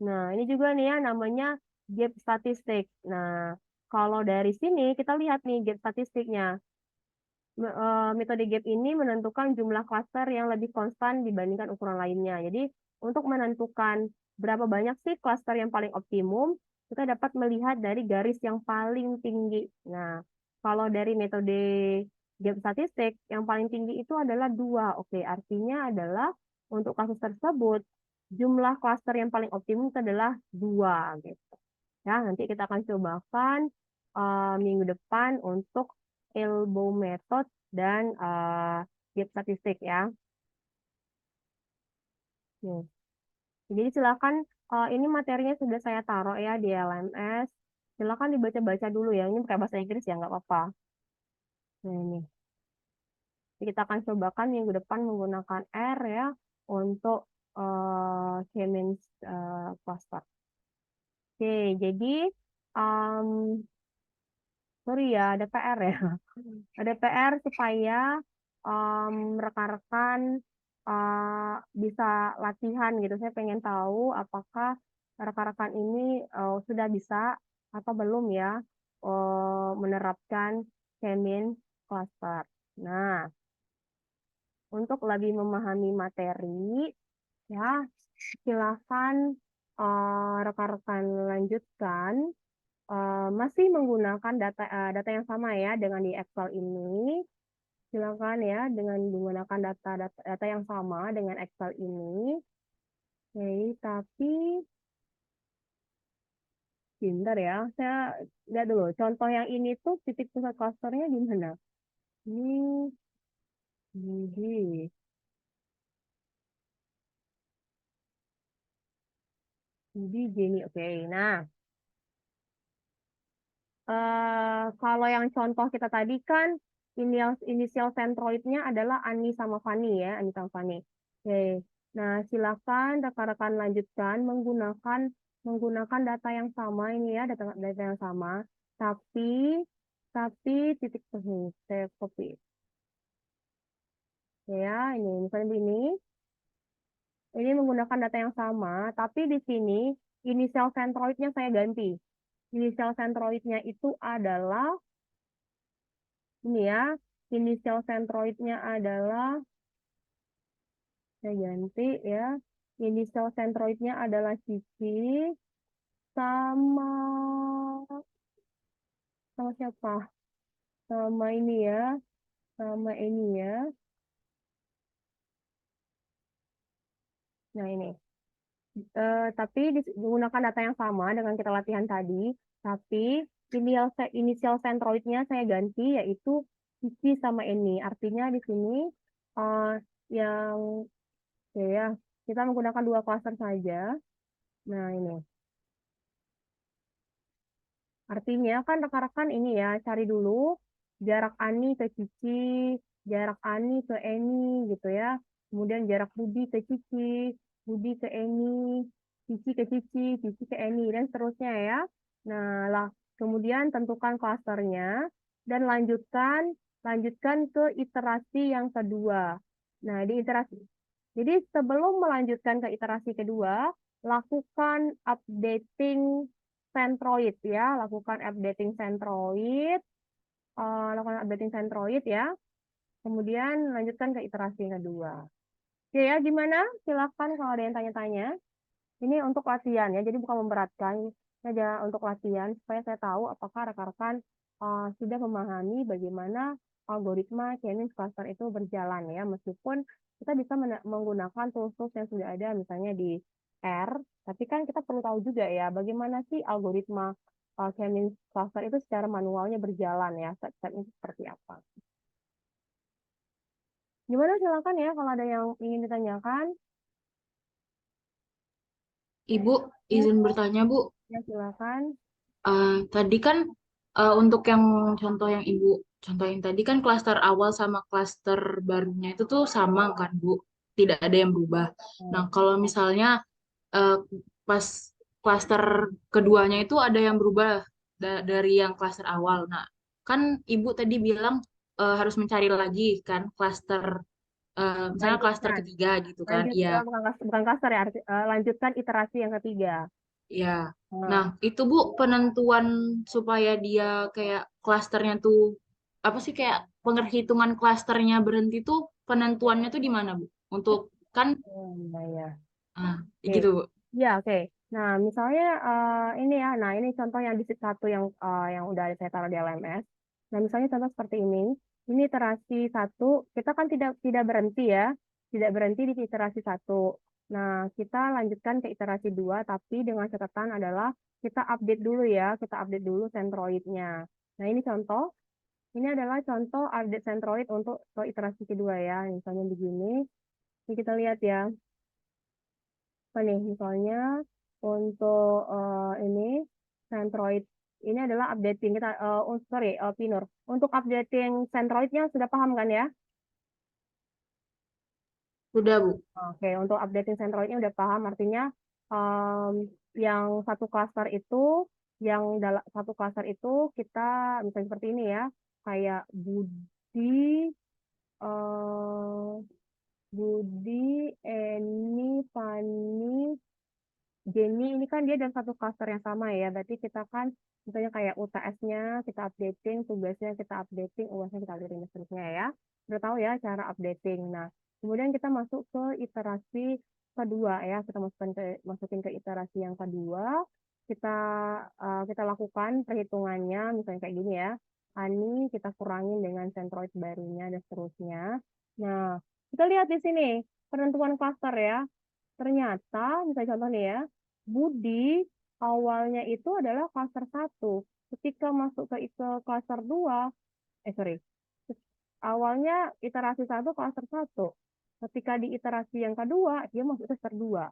Nah, ini juga nih ya namanya gap statistik. Nah, kalau dari sini kita lihat nih gap statistiknya. Metode gap ini menentukan jumlah klaster yang lebih konstan dibandingkan ukuran lainnya. Jadi, untuk menentukan berapa banyak sih klaster yang paling optimum, kita dapat melihat dari garis yang paling tinggi. Nah, kalau dari metode gap statistik, yang paling tinggi itu adalah 2. Oke, artinya adalah untuk kasus tersebut, jumlah klaster yang paling optimum itu adalah 2. Gitu. Ya, nanti kita akan cobakan minggu depan untuk elbow method dan gap statistik ya. Nih. Jadi silakan ini materinya sudah saya taruh ya di LMS. Silakan dibaca-baca dulu ya. Ini pakai bahasa Inggris ya, nggak apa-apa. Nah, ini. Jadi kita akan cobakan minggu depan menggunakan R ya untuk Siemens cluster. Oke, jadi um, sorry ya, ada PR ya. Ada PR supaya rekan-rekan bisa latihan gitu. Saya pengen tahu apakah rekan-rekan ini sudah bisa atau belum ya menerapkan Kemin Cluster. Nah, untuk lebih memahami materi, ya silakan rekan-rekan lanjutkan masih menggunakan data yang sama ya dengan di Excel ini. Silakan ya dengan menggunakan data yang sama dengan Excel ini. Oke, tapi bentar ya, saya lihat dulu. Contoh yang ini tuh titik pusat klasternya di mana? Ini, Budi, Jenny. Oke. Nah, kalau yang contoh kita tadi kan inisial sentroidnya adalah Ani sama Fani ya, Ani sama Fani. Oke. Nah, silakan rekan-rekan lanjutkan menggunakan data yang sama ini ya, data yang sama. Tapi titik ini saya copy. Ya, ini misalnya ini menggunakan data yang sama, tapi di sini inisial sentroidnya saya ganti. Inisial sentroidnya itu adalah ini ya, inisial sentroidnya adalah saya ganti ya. Inisial sentroidnya adalah Cici sama sama siapa? Sama ini ya, sama ini ya. Nah ini. Tapi menggunakan data yang sama dengan kita latihan tadi, tapi inisial sentroidnya saya ganti yaitu Cici sama Eni. Artinya di sini eh, yang ya kita menggunakan dua klaster saja. Nah ini artinya kan rekan-rekan ini ya cari dulu jarak Ani ke Cici, jarak Ani ke Eni gitu ya. Kemudian jarak Budi ke Cici, Budi ke Eni, Cici ke Cici, Cici ke Eni dan seterusnya ya. Nah, lah kemudian tentukan klasternya dan lanjutkan ke iterasi yang kedua. Nah, di iterasi. Jadi sebelum melanjutkan ke iterasi kedua, lakukan updating Centroid ya, lakukan updating Centroid ya. Kemudian lanjutkan ke iterasi yang kedua. Oke ya, gimana? Silakan kalau ada yang tanya-tanya. Ini untuk latihan ya, jadi bukan memberatkan. Saja untuk latihan supaya saya tahu apakah rekan-rekan sudah memahami bagaimana algoritma K-means cluster itu berjalan ya, meskipun kita bisa menggunakan tools-tools yang sudah ada misalnya di R, tapi kan kita perlu tahu juga ya bagaimana sih algoritma K-means cluster itu secara manualnya berjalan ya, step-stepnya seperti apa. Gimana silakan ya kalau ada yang ingin ditanyakan. Ibu, izin bertanya, Bu. Ya silakan. Tadi kan untuk yang contoh yang Ibu contohin tadi kan klaster awal sama klaster barunya itu tuh sama kan, Bu? Tidak ada yang berubah. Nah, kalau misalnya eh, pas klaster keduanya itu ada yang berubah dari yang klaster awal. Nah, kan Ibu tadi bilang harus mencari lagi kan klaster misalnya klaster Lanjutkan. ketiga gitu kan. Iya. Bukan cluster ya, lanjutkan iterasi yang ketiga. Ya, Nah, nah itu Bu penentuan supaya dia kayak klasternya tuh apa sih kayak penghitungan klasternya berhenti tuh penentuannya tuh di mana Bu? Untuk kan nah ya. ah Oke. gitu Bu. Ya, oke. Nah, misalnya ini ya. Nah, ini contoh yang di satu yang udah saya taruh di LMS. Nah, misalnya contoh seperti ini. Ini iterasi satu, kita kan tidak berhenti ya. Tidak berhenti di iterasi satu. Nah, kita lanjutkan ke iterasi dua, tapi dengan catatan adalah kita update dulu ya. Kita update dulu Centroid-nya. Nah, ini contoh. Ini adalah contoh update Centroid untuk ke iterasi kedua ya. Misalnya begini. Ini kita lihat ya. Apa nih misalnya untuk ini Centroid ini adalah updating kita sorry Pinur untuk updating Centroidnya sudah paham kan ya? Udah Bu. Oke, untuk updating Centroidnya udah paham artinya em, yang satu cluster itu yang dalam satu cluster itu kita misalnya seperti ini ya kayak eh, Budi, Eni, Fani, Jenny ini kan dia dalam satu cluster yang sama ya. Berarti kita kan misalnya kayak UTS-nya kita updating, tugasnya kita updating, UAS-nya kita updating dan seterusnya ya. Udah tahu ya cara updating. Nah, kemudian kita masuk ke iterasi kedua ya. Kita masukin ke iterasi yang kedua. Kita kita lakukan perhitungannya misalnya kayak gini ya. Ani kita kurangin dengan centroid barunya dan seterusnya. Nah, kita lihat di sini penentuan cluster ya. Ternyata, misalnya contoh nih ya, Budi awalnya itu adalah klaster satu. Ketika masuk ke klaster 2, sorry, awalnya iterasi satu klaster satu. Ketika di iterasi yang kedua, dia masuk klaster 2.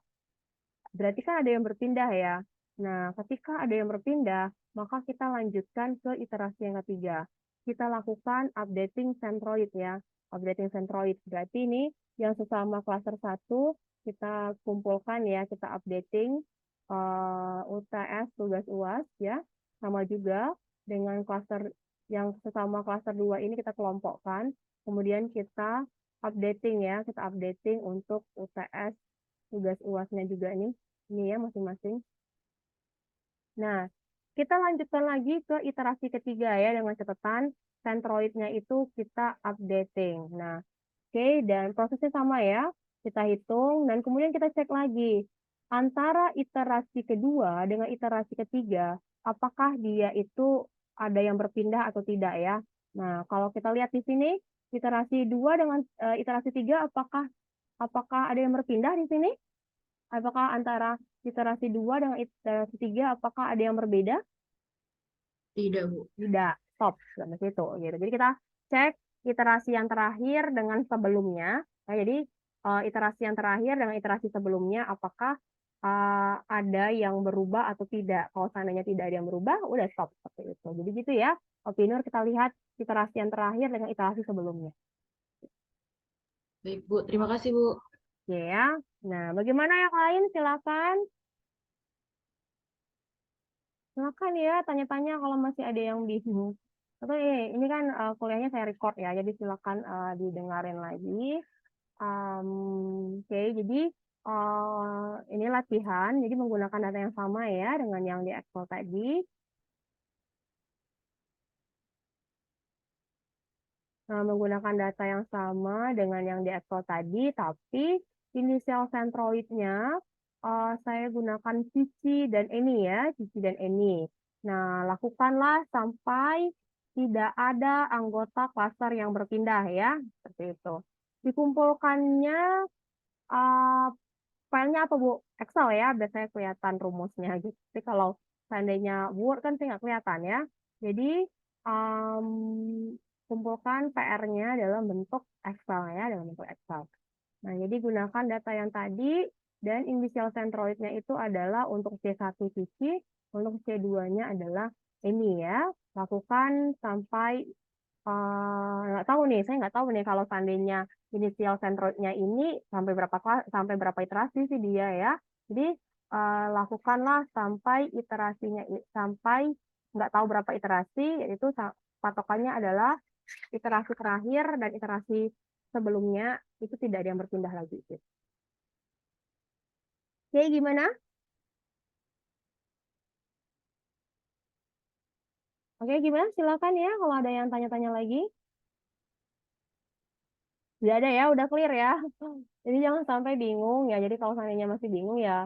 berarti kan ada yang berpindah ya. Nah, ketika ada yang berpindah, maka kita lanjutkan ke iterasi yang ketiga. Kita lakukan updating centroid ya. Updating centroid. Berarti ini yang sesama klaster 1 kita kumpulkan ya, kita updating UTS tugas UAS ya. Sama juga dengan klaster yang sesama klaster 2 ini kita kelompokkan. Kemudian kita updating ya, kita updating untuk UTS tugas UASnya juga ini ya masing-masing. Nah, kita lanjutkan lagi ke iterasi ketiga ya dengan catatan centroidnya itu kita updating. Nah, oke, dan prosesnya sama ya. Kita hitung dan kemudian kita cek lagi antara iterasi kedua dengan iterasi ketiga, apakah dia itu ada yang berpindah atau tidak ya. Nah, kalau kita lihat di sini iterasi 2 dengan iterasi 3 apakah ada yang berpindah di sini? Apakah antara iterasi 2 dengan iterasi 3 apakah ada yang berbeda? Tidak, Bu. Tidak, stop sampai situ gitu. Jadi kita cek iterasi yang terakhir dengan sebelumnya. Nah, jadi iterasi yang terakhir dengan iterasi sebelumnya apakah ada yang berubah atau tidak. Kalau seandainya tidak ada yang berubah, udah stop seperti itu. Jadi gitu ya. Opinur kita lihat iterasi yang terakhir dengan iterasi sebelumnya. Baik, Bu. Terima kasih, Bu. Oke ya. Nah, bagaimana yang lain? Silakan. Silakan ya, tanya-tanya kalau masih ada yang bingung. Atau ini kan kuliahnya saya record ya, jadi silakan didengarin lagi. Oke, jadi ini latihan, jadi menggunakan data yang sama ya dengan yang di Excel tadi. Menggunakan data yang sama dengan yang di Excel tadi, tapi inisial centroidnya saya gunakan Cici dan Eni ya, Cici dan Eni. Nah, lakukanlah sampai tidak ada anggota klaster yang berpindah ya, seperti itu. Dikumpulkannya filenya apa Bu? Excel ya, biasanya kelihatan rumusnya gitu. Tapi kalau seandainya Word kan saya nggak kelihatan ya. Jadi kumpulkan PR-nya dalam bentuk Excel ya, dalam bentuk Excel. Nah, jadi gunakan data yang tadi dan inisial centroidnya itu adalah untuk C1 Cici, untuk C2-nya adalah ini ya. Lakukan sampai nggak tahu nih, saya nggak tahu nih kalau seandainya inisial centroidnya ini sampai berapa iterasi sih dia ya. Jadi lakukanlah sampai iterasinya sampai nggak tahu berapa iterasi, yaitu patokannya adalah iterasi terakhir dan iterasi sebelumnya itu tidak ada yang berpindah lagi. Oke, gimana? Oke, gimana? Silakan ya kalau ada yang tanya-tanya lagi. Tidak ada ya, udah clear ya. Jadi jangan sampai bingung ya. Jadi kalau seandainya masih bingung ya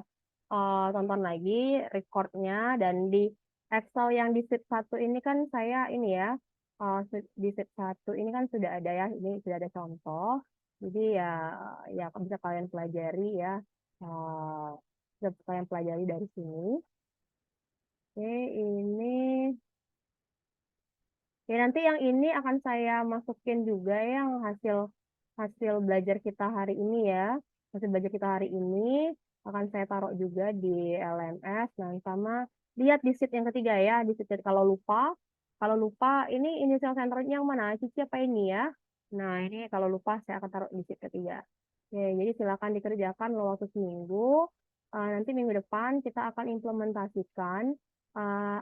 tonton lagi recordnya dan di Excel yang di sheet 1 ini kan saya ini ya di sheet 1 ini kan sudah ada ya, ini sudah ada contoh. Jadi ya bisa kalian pelajari ya. Bisa kalian pelajari dari sini. Oke, ini ya nanti yang ini akan saya masukin juga yang hasil hasil belajar kita hari ini ya. Hasil belajar kita hari ini akan saya taruh juga di LMS dan sama lihat di sheet yang ketiga ya, di sheet kalau lupa ini inisial centernya yang mana? Cici apa ini ya? Nah, ini kalau lupa saya akan taruh di sheet ketiga. Oke, jadi silakan dikerjakan lo waktu seminggu. Nanti minggu depan kita akan implementasikan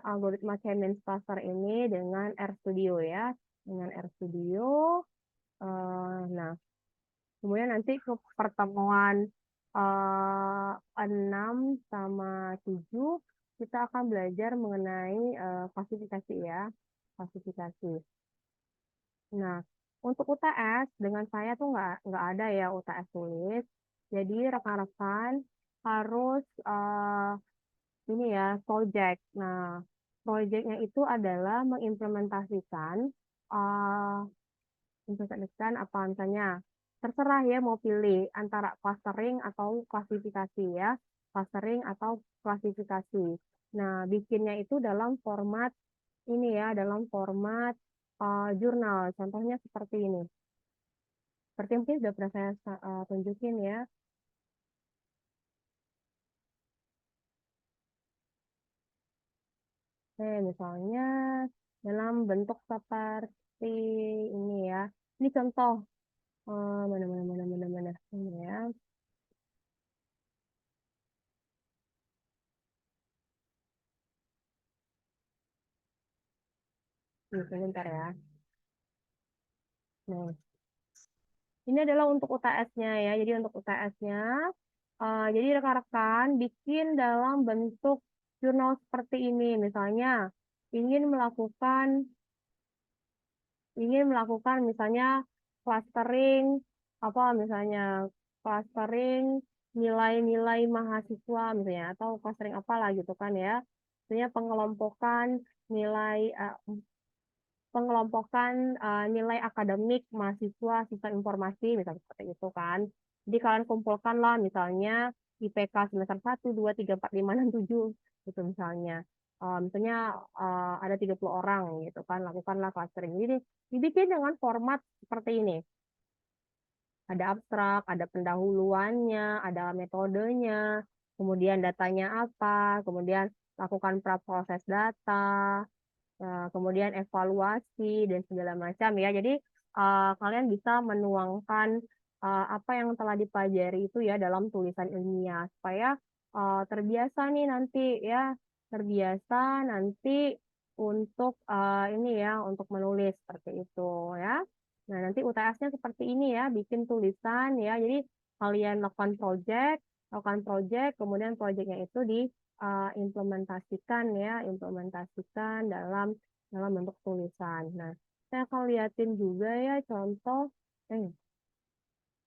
algoritma K-means cluster ini dengan RStudio ya, dengan RStudio. Nah, kemudian nanti ke pertemuan 6 sama 7 kita akan belajar mengenai klasifikasi ya, klasifikasi. Nah, untuk UTS dengan saya tuh nggak ada ya UTS tulis. Jadi rekan-rekan harus ini ya project. Nah, projectnya itu adalah mengimplementasikan apa misalnya terserah ya mau pilih antara clustering atau klasifikasi ya, clustering atau klasifikasi. Nah, bikinnya itu dalam format ini ya, dalam format jurnal. Contohnya seperti ini. Seperti yang mungkin sudah pernah saya tunjukin ya. Misalnya dalam bentuk seperti ini ya. Ini contoh. Mana. Ini ya. Ini sebentar ya. Nah, ini adalah untuk UTS-nya ya. Jadi untuk UTS-nya, jadi rekan-rekan bikin dalam bentuk jurnal seperti ini. Misalnya ingin melakukan misalnya clustering misalnya clustering nilai-nilai mahasiswa misalnya atau clustering apalah gitu kan ya. Misalnya pengelompokan nilai akademik mahasiswa sistem informasi misalnya seperti itu kan. Jadi kalian kumpulkanlah misalnya IPK semester 1, 2, 3, 4, 5, 6, 7 gitu misalnya. Misalnya ada 30 orang gitu kan, lakukanlah clustering. Jadi dibikin dengan format seperti ini. Ada abstrak, ada pendahuluannya, ada metodenya, kemudian datanya apa, kemudian lakukan praproses data, kemudian evaluasi dan segala macam ya. Jadi kalian bisa menuangkan apa yang telah dipelajari itu ya dalam tulisan ilmiah supaya terbiasa nih nanti ya, terbiasa nanti untuk ini ya, untuk menulis seperti itu ya. Nah, nanti UTS-nya seperti ini ya, bikin tulisan ya. Jadi kalian lakukan project, kemudian projectnya itu implementasikan dalam bentuk tulisan. Nah, saya akan liatin juga ya contoh,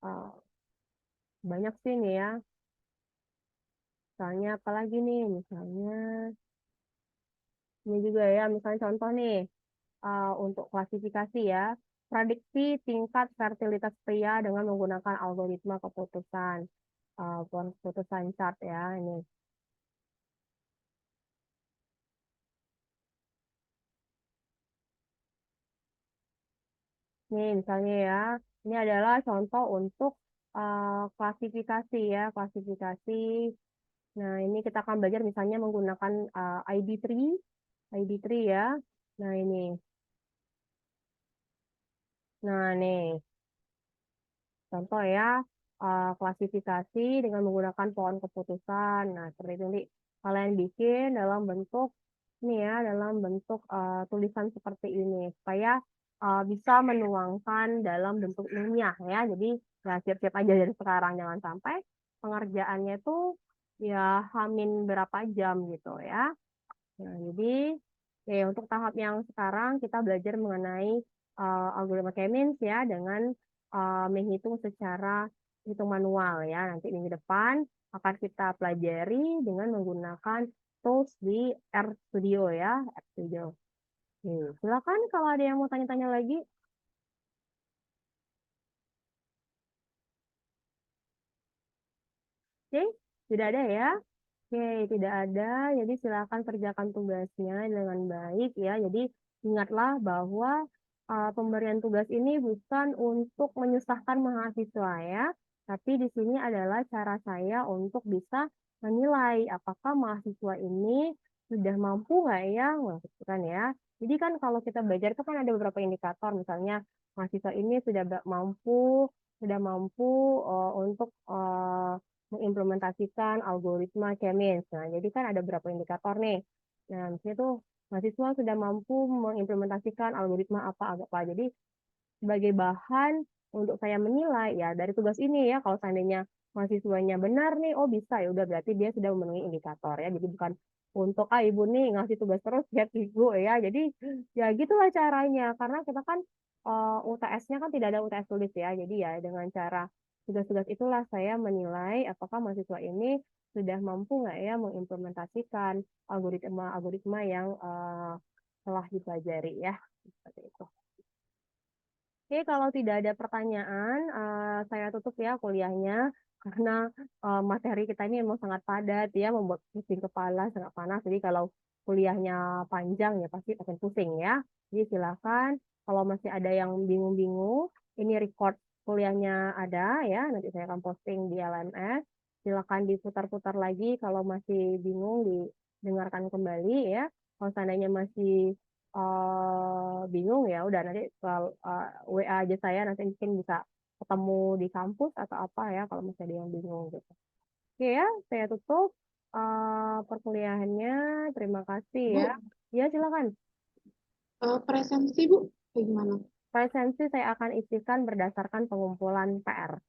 uh, banyak sih nih ya. Misalnya apalagi nih, misalnya ini juga ya, misalnya contoh nih untuk klasifikasi ya, prediksi tingkat fertilitas pria dengan menggunakan algoritma keputusan chart ya ini. Nih, misalnya ya, ini adalah contoh untuk klasifikasi ya, klasifikasi. Nah, ini kita akan belajar misalnya menggunakan ID3 ya. Nah, ini. Nah, nih, contoh ya, klasifikasi dengan menggunakan pohon keputusan. Nah, seperti itu nanti kalian bikin dalam bentuk ini ya, dalam bentuk tulisan seperti ini supaya bisa menuangkan dalam bentuk ilmiah ya. Jadi ya siap-siap aja dari sekarang, jangan sampai pengerjaannya itu ya hamin berapa jam gitu ya. Nah, jadi untuk tahap yang sekarang kita belajar mengenai algoritma K-means ya dengan menghitung secara hitung manual ya. Nanti minggu depan akan kita pelajari dengan menggunakan tools di RStudio ya, RStudio. Silakan kalau ada yang mau tanya-tanya lagi. Oke, tidak ada ya. Oke, tidak ada. Jadi silakan kerjakan tugasnya dengan baik ya. Jadi ingatlah bahwa pemberian tugas ini bukan untuk menyusahkan mahasiswa ya, tapi di sini adalah cara saya untuk bisa menilai apakah mahasiswa ini sudah mampu nggak ya, wah, gitu kan ya. Jadi kan kalau kita belajar itu kan ada beberapa indikator, misalnya mahasiswa ini sudah mampu untuk mengimplementasikan algoritma K-means. Nah, jadi kan ada beberapa indikator nih. Nah, misalnya tuh mahasiswa sudah mampu mengimplementasikan algoritma apa. Jadi sebagai bahan untuk saya menilai ya dari tugas ini ya, kalau seandainya mahasiswanya benar nih, oh bisa ya udah berarti dia sudah memenuhi indikator ya. Jadi bukan untuk ibu nih ngasih tugas terus tiap minggu ya. Jadi ya gitulah caranya karena kita kan UTS-nya kan tidak ada UTS tulis ya. Jadi ya dengan cara tugas-tugas itulah saya menilai apakah mahasiswa ini sudah mampu nggak ya mengimplementasikan algoritma yang telah dipelajari ya. Seperti itu. Oke, kalau tidak ada pertanyaan, saya tutup ya kuliahnya karena materi kita ini memang sangat padat ya, membuat pusing kepala, sangat panas. Jadi kalau kuliahnya panjang ya pasti akan pusing ya. Jadi silakan kalau masih ada yang bingung-bingung, ini record kuliahnya ada ya, nanti saya akan posting di LMS. Silakan diputar-putar lagi kalau masih bingung didengarkan kembali ya. Kalau seandainya masih bingung ya udah nanti WA aja saya, nanti mungkin bisa ketemu di kampus atau apa ya kalau misalnya dia yang bingung gitu. Oke ya, saya tutup perkuliahannya. Terima kasih Bu, ya. Ya silakan. presensi Bu, kayak gimana? Presensi saya akan isikan berdasarkan pengumpulan PR.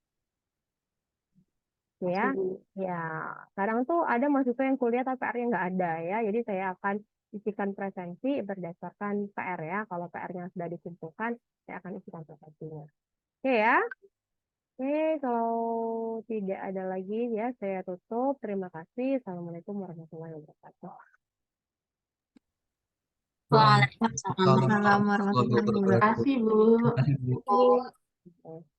Ya, Masih Bu. ya. Kadang tuh ada mahasiswa yang kuliah tapi PR-nya nggak ada ya. Jadi saya akan isikan presensi berdasarkan PR ya. Kalau PR-nya sudah dikumpulkan, saya akan isikan presensinya. Oke ya. Oke, kalau tidak ada lagi ya, saya tutup. Terima kasih. Assalamualaikum warahmatullahi wabarakatuh. Waalaikumsalam Waalaikumsalam warahmatullahi warahmatullahi wabarakatuh. Terima wabarakatuh. kasih Bu. Terima kasih, Bu. Oke.